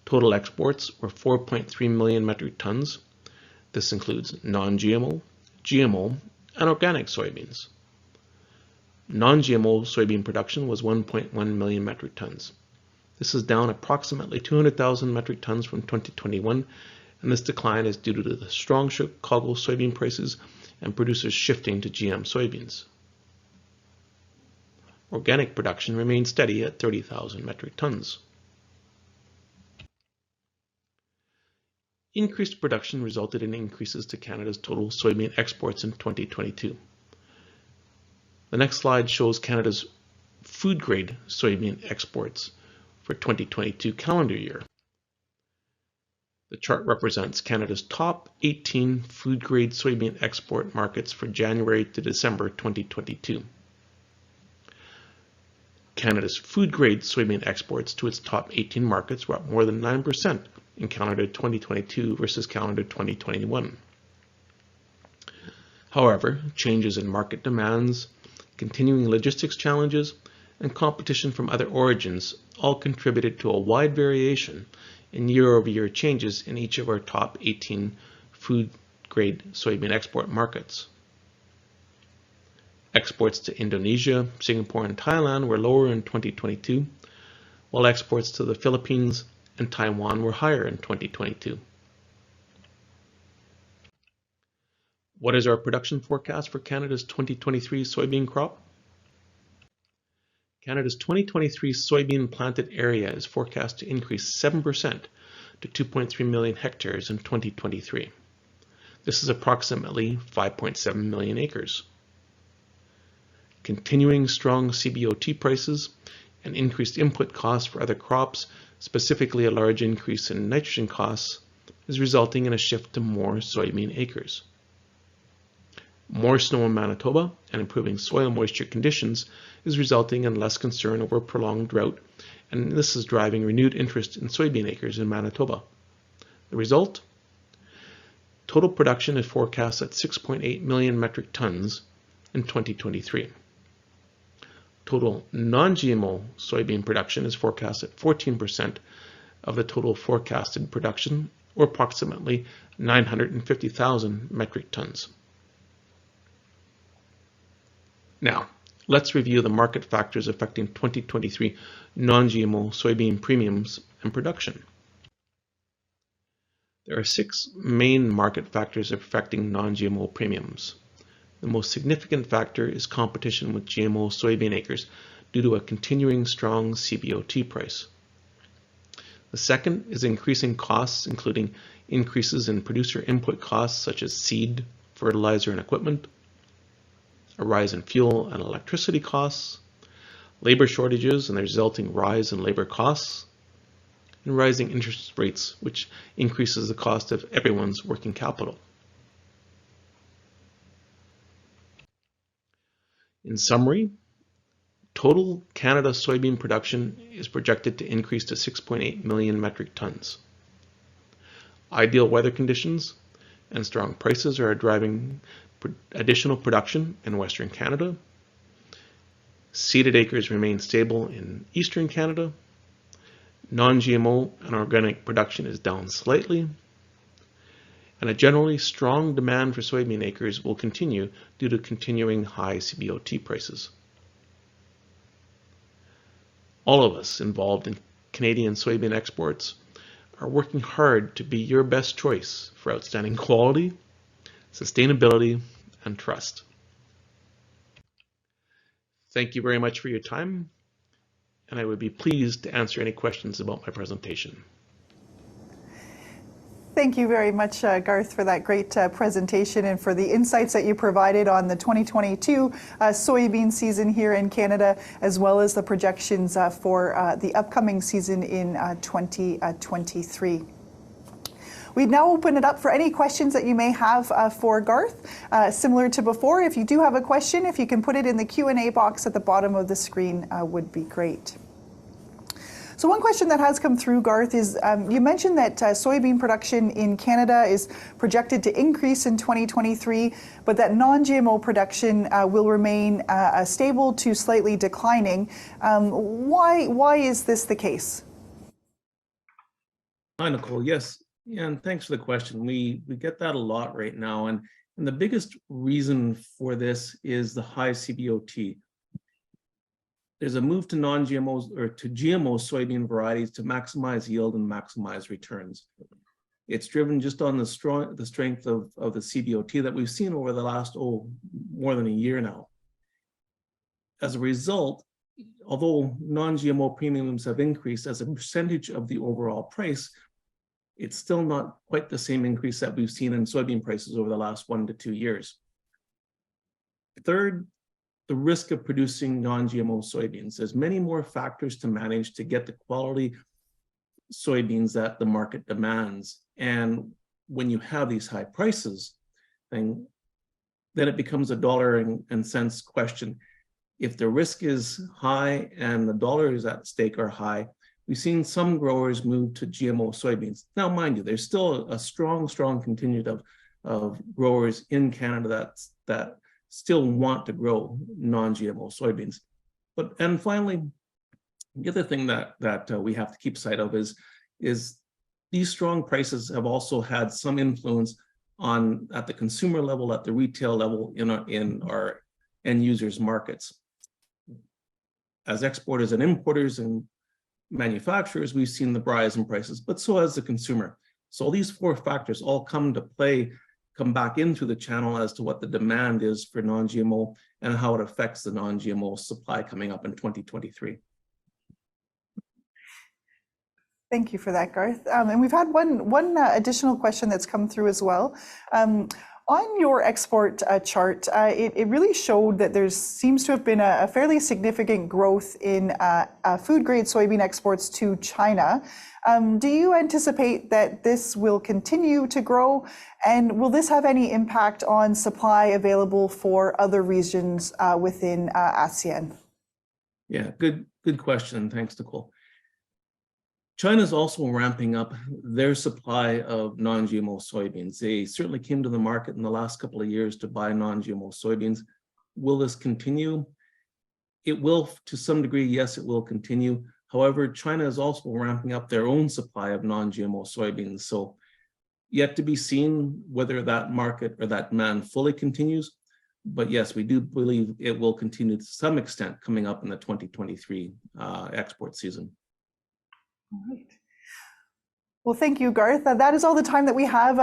Total exports were 4.3 million metric tons. This includes non-GMO, GMO, and organic soybeans. Non-GMO soybean production was 1.1 million metric tons. This is down approximately 200,000 metric tons from 2021, and this decline is due to the strong Chicago soybean prices and producers shifting to GM soybeans. Organic production remained steady at 30,000 metric tons. Increased production resulted in increases to Canada's total soybean exports in 2022. The next slide shows Canada's food-grade soybean exports for 2022 calendar year. The chart represents Canada's top 18 food-grade soybean export markets for January to December 2022. Canada's food-grade soybean exports to its top 18 markets were up more than 9% in calendar 2022 versus calendar 2021. However, changes in market demands, continuing logistics challenges, and competition from other origins all contributed to a wide variation in year-over-year changes in each of our top 18 food-grade soybean export markets. Exports to Indonesia, Singapore, and Thailand were lower in 2022, while exports to the Philippines and Taiwan were higher in 2022. What is our production forecast for Canada's 2023 soybean crop? Canada's 2023 soybean planted area is forecast to increase 7% to 2.3 million hectares in 2023. This is approximately 5.7 million acres. Continuing strong CBOT prices and increased input costs for other crops, specifically a large increase in nitrogen costs, is resulting in a shift to more soybean acres. More snow in Manitoba and improving soil moisture conditions is resulting in less concern over prolonged drought, and this is driving renewed interest in soybean acres in Manitoba. The result? Total production is forecast at 6.8 million metric tons in 2023. Total non-GMO soybean production is forecast at 14% of the total forecasted production, or approximately 950,000 metric tons. Now, let's review the market factors affecting 2023 non-GMO soybean premiums and production. There are 6 main market factors affecting non-GMO premiums. The most significant factor is competition with GMO soybean acres due to a continuing strong CBOT price. The second is increasing costs, including increases in producer input costs such as seed, fertilizer, and equipment, a rise in fuel and electricity costs, labor shortages and the resulting rise in labor costs, and rising interest rates, which increases the cost of everyone's working capital. In summary, total Canada soybean production is projected to increase to 6.8 million metric tons. Ideal weather conditions and strong prices are driving additional production in Western Canada. Seeded acres remain stable in Eastern Canada. Non-GMO and organic production is down slightly. And a generally strong demand for soybean acres will continue due to continuing high CBOT prices. All of us involved in Canadian soybean exports are working hard to be your best choice for outstanding quality, sustainability, and trust. Thank you very much for your time, and I would be pleased to answer any questions about my presentation. Thank you very much, Garth, for that great presentation and for the insights that you provided on the 2022 soybean season here in Canada, as well as the projections for the upcoming season in 2023. We'd now open it up for any questions that you may have for Garth. Similar to before, if you do have a question, if you can put it in the Q&A box at the bottom of the screen would be great. So one question that has come through, Garth, is you mentioned that soybean production in Canada is projected to increase in 2023, but that non-GMO production will remain stable to slightly declining. Why is this the case? Hi, Nicole. Yes, yeah, and thanks for the question. We get that a lot right now, and the biggest reason for this is the high CBOT. There's a move to non-GMOs or to GMO soybean varieties to maximize yield and maximize returns. It's driven just on the strength of the CBOT that we've seen over the last, more than a year now. As a result, although non-GMO premiums have increased as a percentage of the overall price, it's still not quite the same increase that we've seen in soybean prices over the last 1 to 2 years. Third, the risk of producing non-GMO soybeans. There's many more factors to manage to get the quality soybeans that the market demands. And when you have these high prices, then it becomes a dollar and cents question. If the risk is high and the dollars at stake are high, we've seen some growers move to GMO soybeans. Now, mind you, there's still a strong contingent of growers in Canada that still want to grow non-GMO soybeans. And finally, the other thing that we have to keep sight of is these strong prices have also had some influence at the consumer level, at the retail level, in our end users markets. As exporters and importers and manufacturers, we've seen the rise in prices, but so has the consumer. So these four factors all come back into the channel as to what the demand is for non-GMO and how it affects the non-GMO supply coming up in 2023. Thank you for that, Garth. And we've had one additional question that's come through as well. On your export chart, it really showed that there seems to have been a fairly significant growth in food-grade soybean exports to China. Do you anticipate that this will continue to grow? And will this have any impact on supply available for other regions within ASEAN? Yeah, good question. Thanks, Nicole. China is also ramping up their supply of non-GMO soybeans. They certainly came to the market in the last couple of years to buy non-GMO soybeans. Will this continue? It will, to some degree, yes, it will continue. However, China is also ramping up their own supply of non-GMO soybeans. So yet to be seen whether that market or that demand fully continues. But yes, we do believe it will continue to some extent coming up in the 2023 export season. All right. Well, thank you, Garth. That is all the time that we have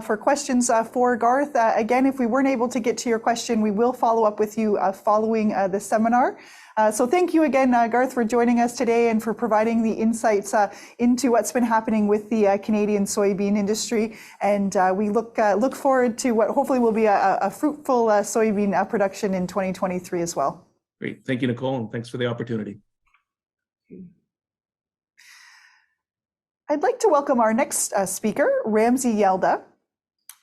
for questions for Garth. Again, if we weren't able to get to your question, we will follow up with you following the seminar. So thank you again, Garth, for joining us today and for providing the insights into what's been happening with the Canadian soybean industry. And we look forward to what hopefully will be a fruitful soybean production in 2023 as well. Great. Thank you, Nicole, and thanks for the opportunity. I'd like to welcome our next speaker, Ramsey Yelda.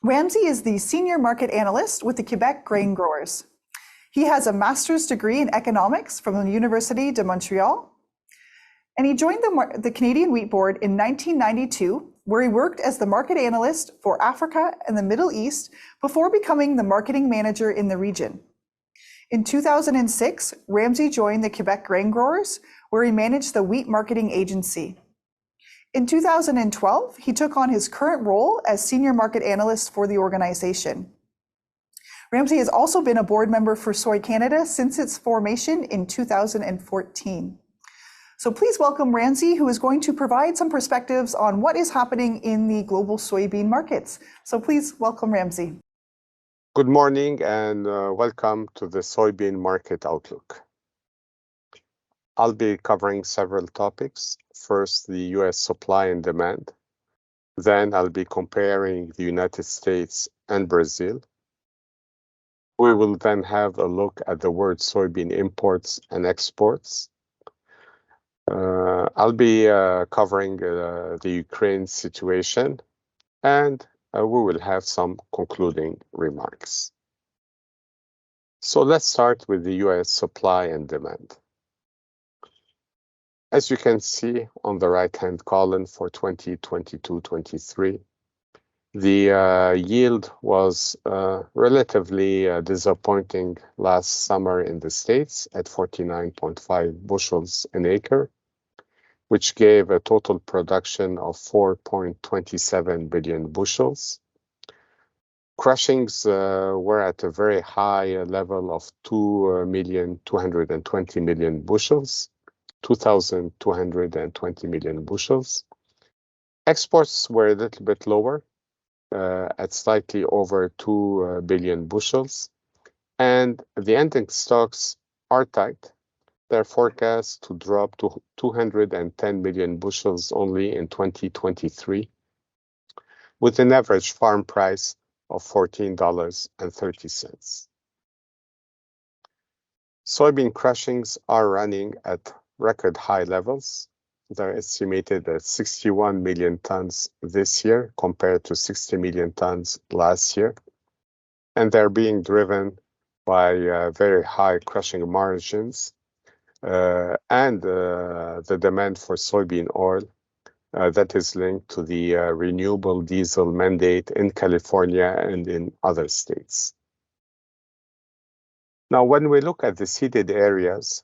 Ramsey is the Senior Market Analyst with the Quebec Grain Growers. He has a master's degree in economics from the Université de Montréal, and he joined the Canadian Wheat Board in 1992, where he worked as the market analyst for Africa and the Middle East before becoming the marketing manager in the region. In 2006, Ramsey joined the Quebec Grain Growers, where he managed the wheat marketing agency. In 2012, he took on his current role as Senior Market Analyst for the organization. Ramsey has also been a board member for Soy Canada since its formation in 2014. So please welcome Ramsey, who is going to provide some perspectives on what is happening in the global soybean markets. So please welcome Ramsey. Good morning and welcome to the Soybean Market Outlook. I'll be covering several topics. First, the US supply and demand. Then I'll be comparing the United States and Brazil. We will then have a look at the world soybean imports and exports. I'll be covering the Ukraine situation, and we will have some concluding remarks. So let's start with the US supply and demand. As you can see on the right-hand column for 2022-23, the yield was relatively disappointing last summer in the States at 49.5 bushels an acre, which gave a total production of 4.27 billion bushels. Crushings were at a very high level of 2,220 million bushels. 2,220 million bushels. Exports were a little bit lower at slightly over 2 billion bushels. And the ending stocks are tight. They're forecast to drop to 210 million bushels only in 2023 with an average farm price of $14.30. Soybean crushings are running at record high levels. They're estimated at 61 million tons this year compared to 60 million tons last year. And they're being driven by very high crushing margins and the demand for soybean oil that is linked to the renewable diesel mandate in California and in other states. Now, when we look at the seeded areas,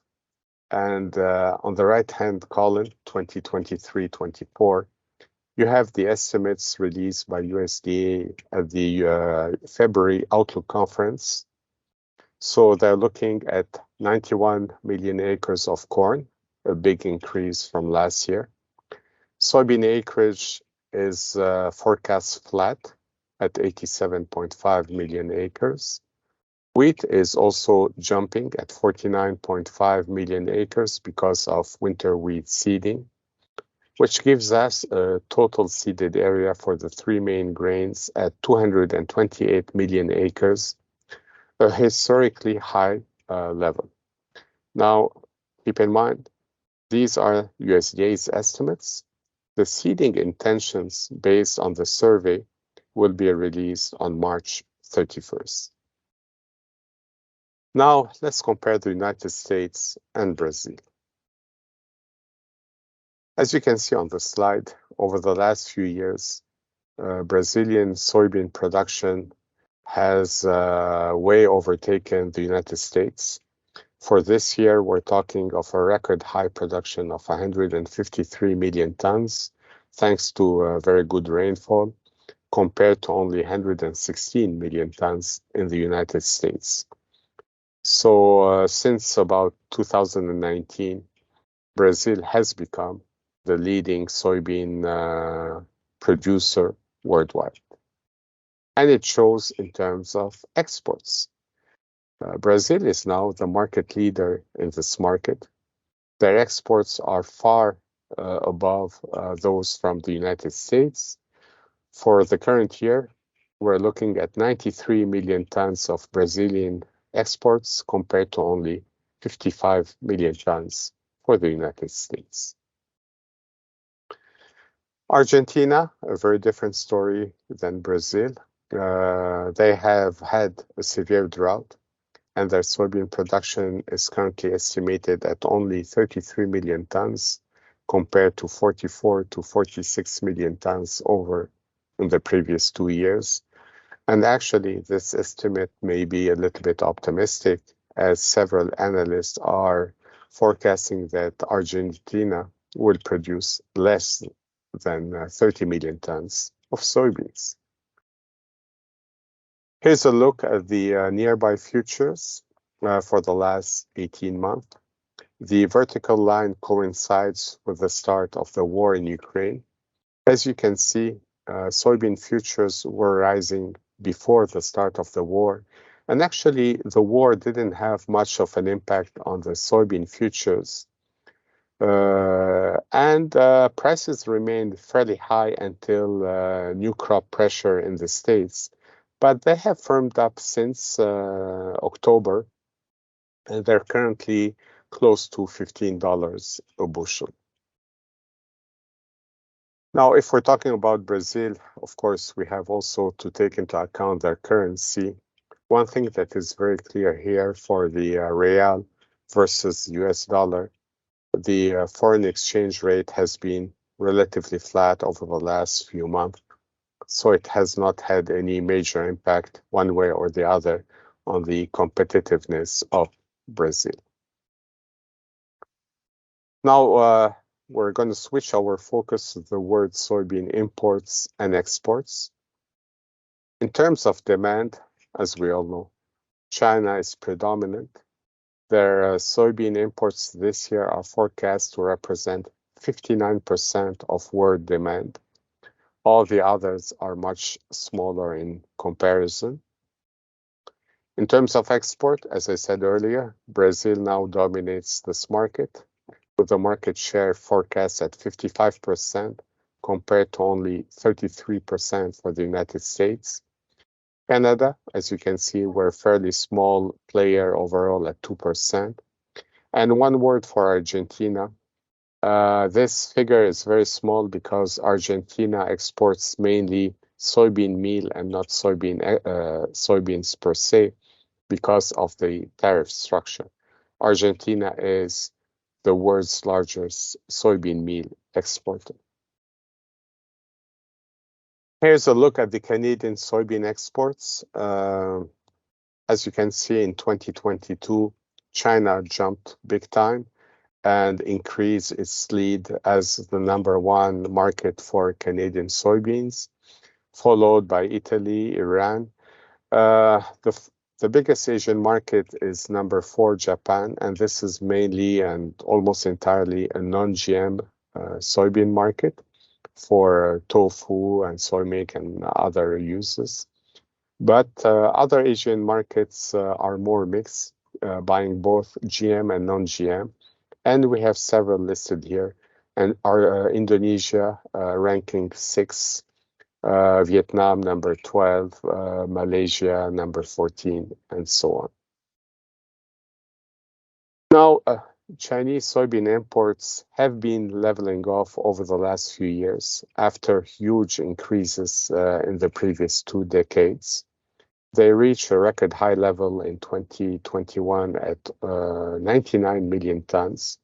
and on the right-hand column, 2023-24, you have the estimates released by USDA at the February Outlook Conference. So they're looking at 91 million acres of corn, a big increase from last year. Soybean acreage is forecast flat at 87.5 million acres. Wheat is also jumping at 49.5 million acres because of winter wheat seeding, which gives us a total seeded area for the three main grains at 228 million acres, a historically high level. Now, keep in mind, these are USDA's estimates. The seeding intentions based on the survey will be released on March 31st. Now, let's compare the United States and Brazil. As you can see on the slide, over the last few years, Brazilian soybean production has way overtaken the United States. For this year, we're talking of a record high production of 153 million tons, thanks to very good rainfall, compared to only 116 million tons in the United States. So since about 2019, Brazil has become the leading soybean producer worldwide. And it shows in terms of exports. Brazil is now the market leader in this market. Their exports are far above those from the United States. For the current year, we're looking at 93 million tons of Brazilian exports compared to only 55 million tons for the United States. Argentina, a very different story than Brazil. They have had a severe drought, and their soybean production is currently estimated at only 33 million tons compared to 44 to 46 million tons over in the previous 2 years. And actually, this estimate may be a little bit optimistic, as several analysts are forecasting that Argentina will produce less than 30 million tons of soybeans. Here's a look at the nearby futures for the last 18 months. The vertical line coincides with the start of the war in Ukraine. As you can see, soybean futures were rising before the start of the war. And actually, the war didn't have much of an impact on the soybean futures. And prices remained fairly high until new crop pressure in the States. But they have firmed up since October, and they're currently close to $15 a bushel. Now, if we're talking about Brazil, of course, we have also to take into account their currency. One thing that is very clear here for the real versus US dollar, the foreign exchange rate has been relatively flat over the last few months. So it has not had any major impact one way or the other on the competitiveness of Brazil. Now, we're going to switch our focus to the word soybean imports and exports. In terms of demand, as we all know, China is predominant. Their soybean imports this year are forecast to represent 59% of world demand. All the others are much smaller in comparison. In terms of export, as I said earlier, Brazil now dominates this market, with the market share forecast at 55%, compared to only 33% for the United States. Canada, as you can see, we're a fairly small player overall at 2%. And one word for Argentina. This figure is very small because Argentina exports mainly soybean meal and not soybeans per se because of the tariff structure. Argentina is the world's largest soybean meal exporter. Here's a look at the Canadian soybean exports. As you can see, in 2022, China jumped big time and increased its lead as the #1 market for Canadian soybeans, followed by Italy, Iran. The biggest Asian market is #4, Japan, and this is mainly and almost entirely a non-GM soybean market for tofu and soy milk and other uses. But other Asian markets are more mixed, buying both GM and non-GM. And we have several listed here, and our Indonesia ranking 6, Vietnam #12, Malaysia #14, and so on. Now, Chinese soybean imports have been leveling off over the last few years after huge increases in the previous 2 decades. They reached a record high level in 2021 at 99 million tons.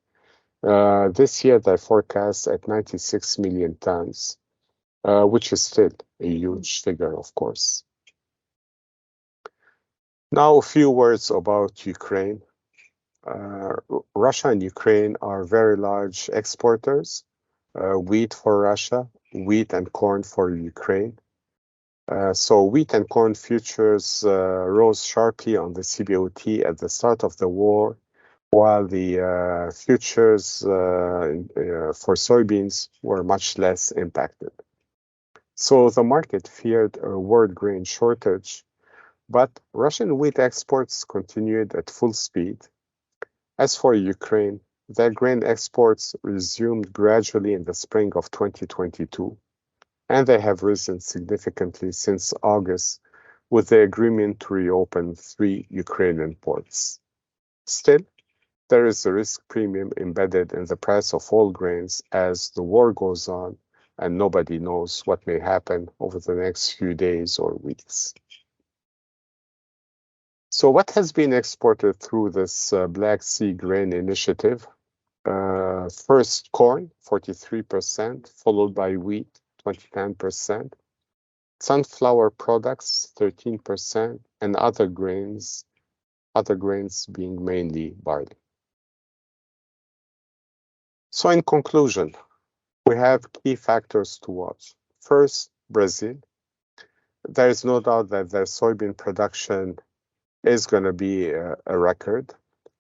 This year, they forecast at 96 million tons, which is still a huge figure, of course. Now, a few words about Ukraine. Russia and Ukraine are very large exporters. Wheat for Russia, wheat and corn for Ukraine. So wheat and corn futures rose sharply on the CBOT at the start of the war, while the futures for soybeans were much less impacted. So the market feared a world grain shortage, but Russian wheat exports continued at full speed. As for Ukraine, their grain exports resumed gradually in the spring of 2022, and they have risen significantly since August with the agreement to reopen 3 Ukrainian ports. Still, there is a risk premium embedded in the price of all grains as the war goes on, and nobody knows what may happen over the next few days or weeks. So what has been exported through this Black Sea Grain Initiative? First, corn, 43%, followed by wheat, 29%, sunflower products, 13%, and other grains being mainly barley. So in conclusion, we have key factors to watch. First, Brazil. There is no doubt that their soybean production is going to be a record.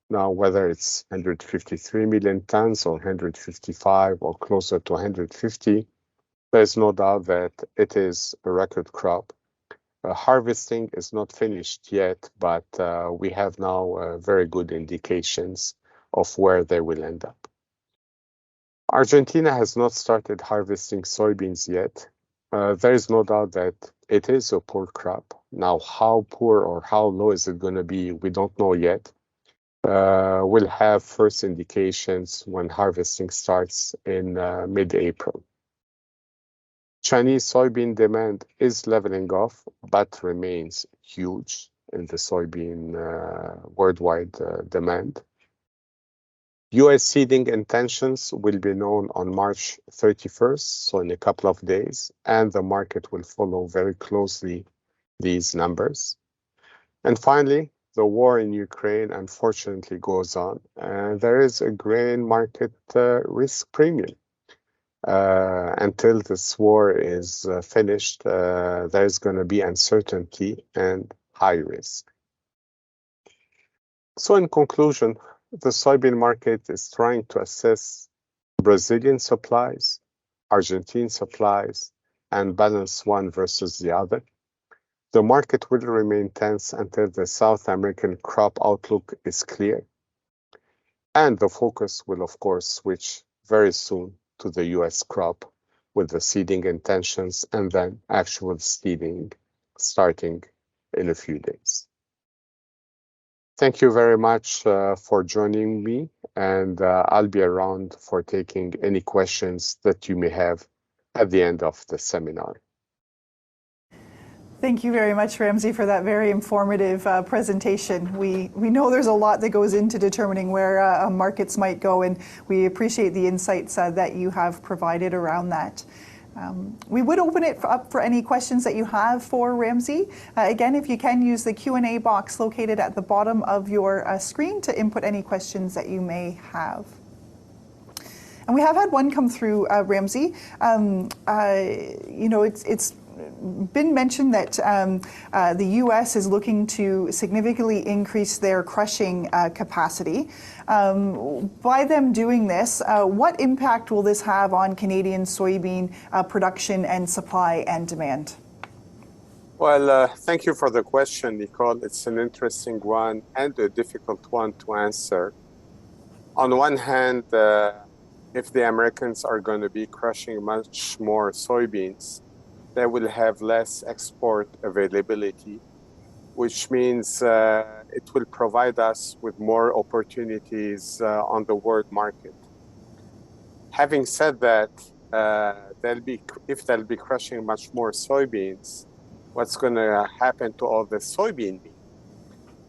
Now, whether it's 153 million tons or 155 or closer to 150, there's no doubt that it is a record crop. Harvesting is not finished yet, but we have now very good indications of where they will end up. Argentina has not started harvesting soybeans yet. There is no doubt that it is a poor crop. Now, how poor or how low is it going to be, we don't know yet. We'll have first indications when harvesting starts in mid-April. Chinese soybean demand is leveling off, but remains huge in the soybean worldwide demand. U.S. seeding intentions will be known on March 31st, so in a couple of days, and the market will follow very closely these numbers. And finally, the war in Ukraine unfortunately goes on, and there is a grain market risk premium. Until this war is finished, there's going to be uncertainty and high risk. So in conclusion, the soybean market is trying to assess Brazilian supplies, Argentine supplies, and balance one versus the other. The market will remain tense until the South American crop outlook is clear. And the focus will, of course, switch very soon to the US crop with the seeding intentions and then actual seeding starting in a few days. Thank you very much for joining me, and I'll be around for taking any questions that you may have at the end of the seminar. Thank you very much, Ramsey, for that very informative presentation. We know there's a lot that goes into determining where markets might go, and we appreciate the insights that you have provided around that. We would open it up for any questions that you have for Ramsey. Again, if you can use the Q&A box located at the bottom of your screen to input any questions that you may have. And we have had one come through, Ramsey. It's been mentioned that the U.S. is looking to significantly increase their crushing capacity. By them doing this, what impact will this have on Canadian soybean production and supply and demand? Well, thank you for the question, Nicole. It's an interesting one and a difficult one to answer. On one hand, if the Americans are going to be crushing much more soybeans, they will have less export availability, which means it will provide us with more opportunities on the world market. Having said that, if they'll be crushing much more soybeans, what's going to happen to all the soybean meal?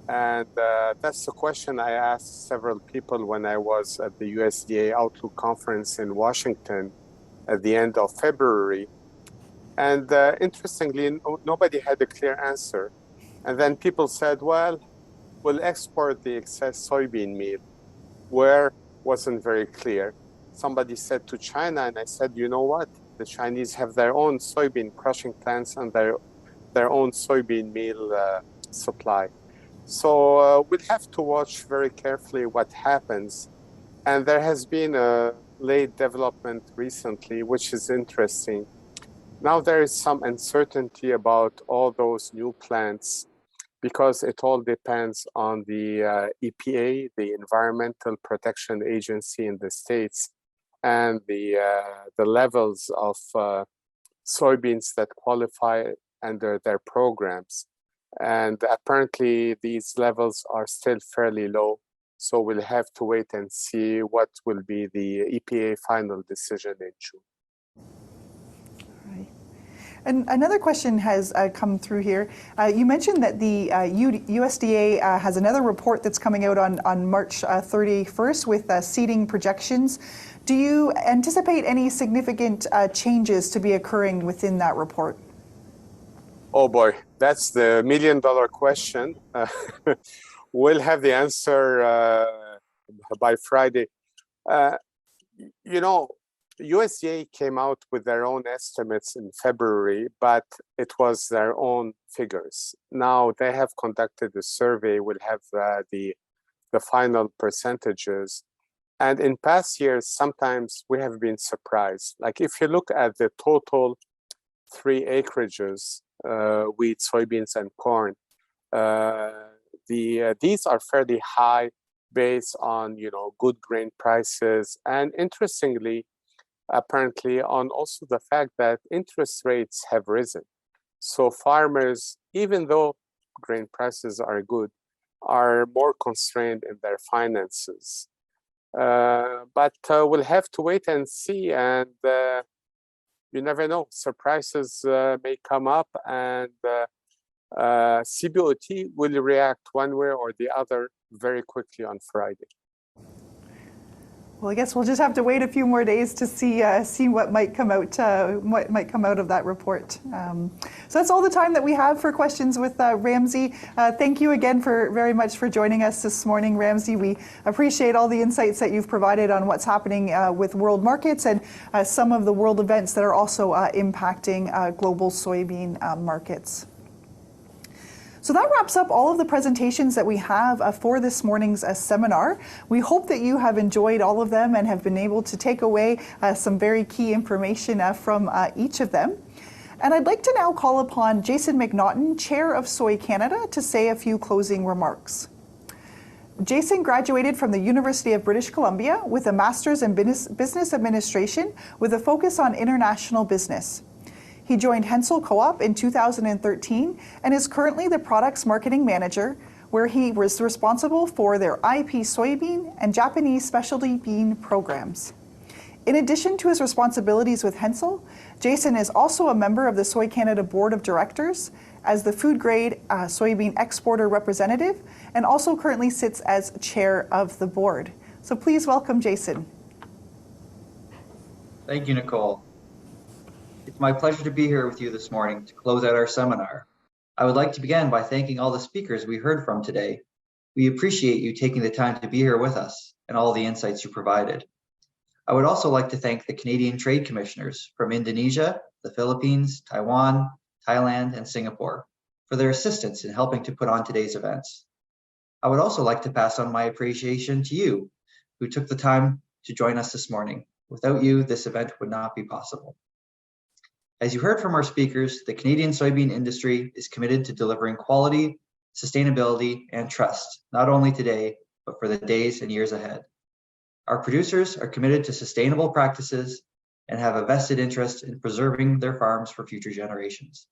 And that's the question I asked several people when I was at the USDA Outlook Conference in Washington at the end of February. And interestingly, nobody had a clear answer. And then people said, well, we'll export the excess soybean meal. Where? Wasn't very clear. Somebody said to China, and I said, you know what? The Chinese have their own soybean crushing plants and their own soybean meal supply. So we'll have to watch very carefully what happens. And there has been a late development recently, which is interesting. Now there is some uncertainty about all those new plants because it all depends on the EPA, the Environmental Protection Agency in the States, and the levels of soybeans that qualify under their programs. And apparently these levels are still fairly low. So we'll have to wait and see what will be the EPA final decision in June. And another question has come through here. You mentioned that the USDA has another report that's coming out on March 31st with seeding projections. Do you anticipate any significant changes to be occurring within that report? Oh boy, that's the million-dollar question. We'll have the answer by Friday. USDA came out with their own estimates in February, but it was their own figures. Now they have conducted a survey, we'll have the final percentages. And in past years, sometimes we have been surprised. Like if you look at the total 3 acreages, wheat, soybeans, and corn, these are fairly high based on good grain prices. And interestingly, apparently on also the fact that interest rates have risen. So farmers, even though grain prices are good, are more constrained in their finances. But we'll have to wait and see, and you never know, surprises may come up, and CBOT will react one way or the other very quickly on Friday. Well, I guess we'll just have to wait a few more days to see what might come out of that report. So that's all the time that we have for questions with Ramsey. Thank you again very much for joining us this morning, Ramsey. We appreciate all the insights that you've provided on what's happening with world markets and some of the world events that are also impacting global soybean markets. So that wraps up all of the presentations that we have for this morning's seminar. We hope that you have enjoyed all of them and have been able to take away some very key information from each of them. And I'd like to now call upon Jason McNaughton, Chair of Soy Canada, to say a few closing remarks. Jason graduated from the University of British Columbia with a Master's in Business Administration with a focus on international business. He joined Hensel Co-op in 2013 and is currently the Products Marketing Manager, where he was responsible for their IP soybean and Japanese specialty bean programs. In addition to his responsibilities with Hensel, Jason is also a member of the Soy Canada Board of Directors as the food grade soybean exporter representative, and also currently sits as chair of the board. So please welcome Jason. Thank you, Nicole. It's my pleasure to be here with you this morning to close out our seminar. I would like to begin by thanking all the speakers we heard from today. We appreciate you taking the time to be here with us and all the insights you provided. I would also like to thank the Canadian Trade Commissioners from Indonesia, the Philippines, Taiwan, Thailand, and Singapore for their assistance in helping to put on today's events. I would also like to pass on my appreciation to you who took the time to join us this morning. Without you, this event would not be possible. As you heard from our speakers, the Canadian soybean industry is committed to delivering quality, sustainability, and trust, not only today, but for the days and years ahead. Our producers are committed to sustainable practices and have a vested interest in preserving their farms for future generations.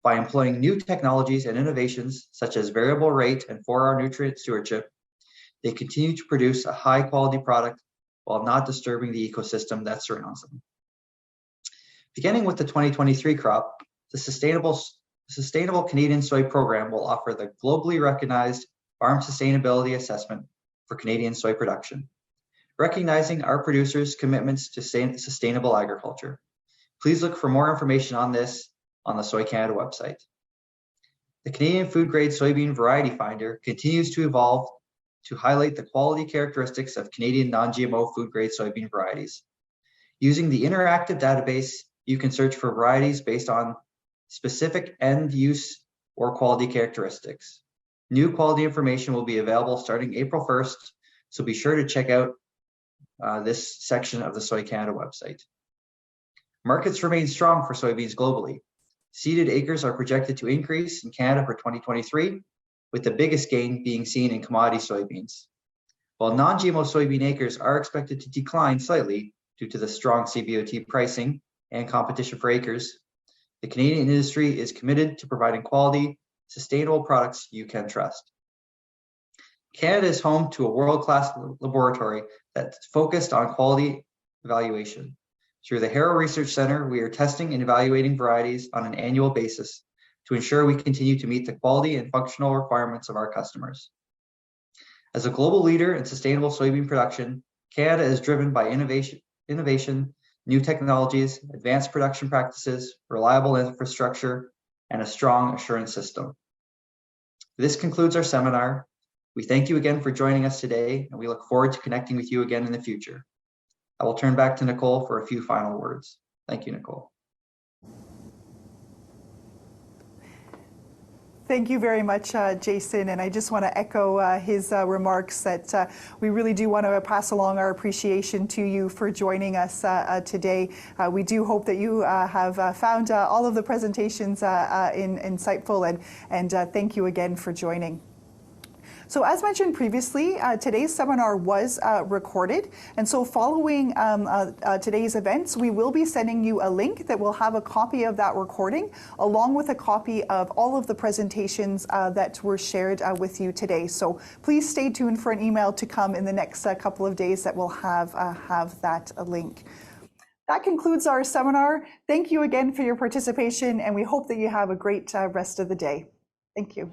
By employing new technologies and innovations, such as variable rate and 4R nutrient stewardship, they continue to produce a high-quality product while not disturbing the ecosystem that surrounds them. Beginning with the 2023 crop, the Sustainable Canadian Soy Program will offer the globally recognized Farm Sustainability Assessment for Canadian soy production, recognizing our producers' commitments to sustainable agriculture. Please look for more information on this on the Soy Canada website. The Canadian Food Grade Soybean Variety Finder continues to evolve to highlight the quality characteristics of Canadian non-GMO food grade soybean varieties. Using the interactive database, you can search for varieties based on specific end use or quality characteristics. New quality information will be available starting April 1st, so be sure to check out this section of the Soy Canada website. Markets remain strong for soybeans globally. Seeded acres are projected to increase in Canada for 2023, with the biggest gain being seen in commodity soybeans. While non-GMO soybean acres are expected to decline slightly due to the strong CBOT pricing and competition for acres, the Canadian industry is committed to providing quality, sustainable products you can trust. Canada is home to a world-class laboratory that's focused on quality evaluation. Through the Harrow Research Centre, we are testing and evaluating varieties on an annual basis to ensure we continue to meet the quality and functional requirements of our customers. As a global leader in sustainable soybean production, Canada is driven by innovation, new technologies, advanced production practices, reliable infrastructure, and a strong assurance system. This concludes our seminar. We thank you again for joining us today, and we look forward to connecting with you again in the future. I will turn back to Nicole for a few final words. Thank you, Nicole. Thank you very much, Jason. And I just want to echo his remarks that we really do want to pass along our appreciation to you for joining us today. We do hope that you have found all of the presentations insightful, and thank you again for joining. So as mentioned previously, today's seminar was recorded, and so following today's events, we will be sending you a link that will have a copy of that recording, along with a copy of all of the presentations that were shared with you today. So please stay tuned for an email to come in the next couple of days that will have that link. That concludes our seminar. Thank you again for your participation, and we hope that you have a great rest of the day. Thank you.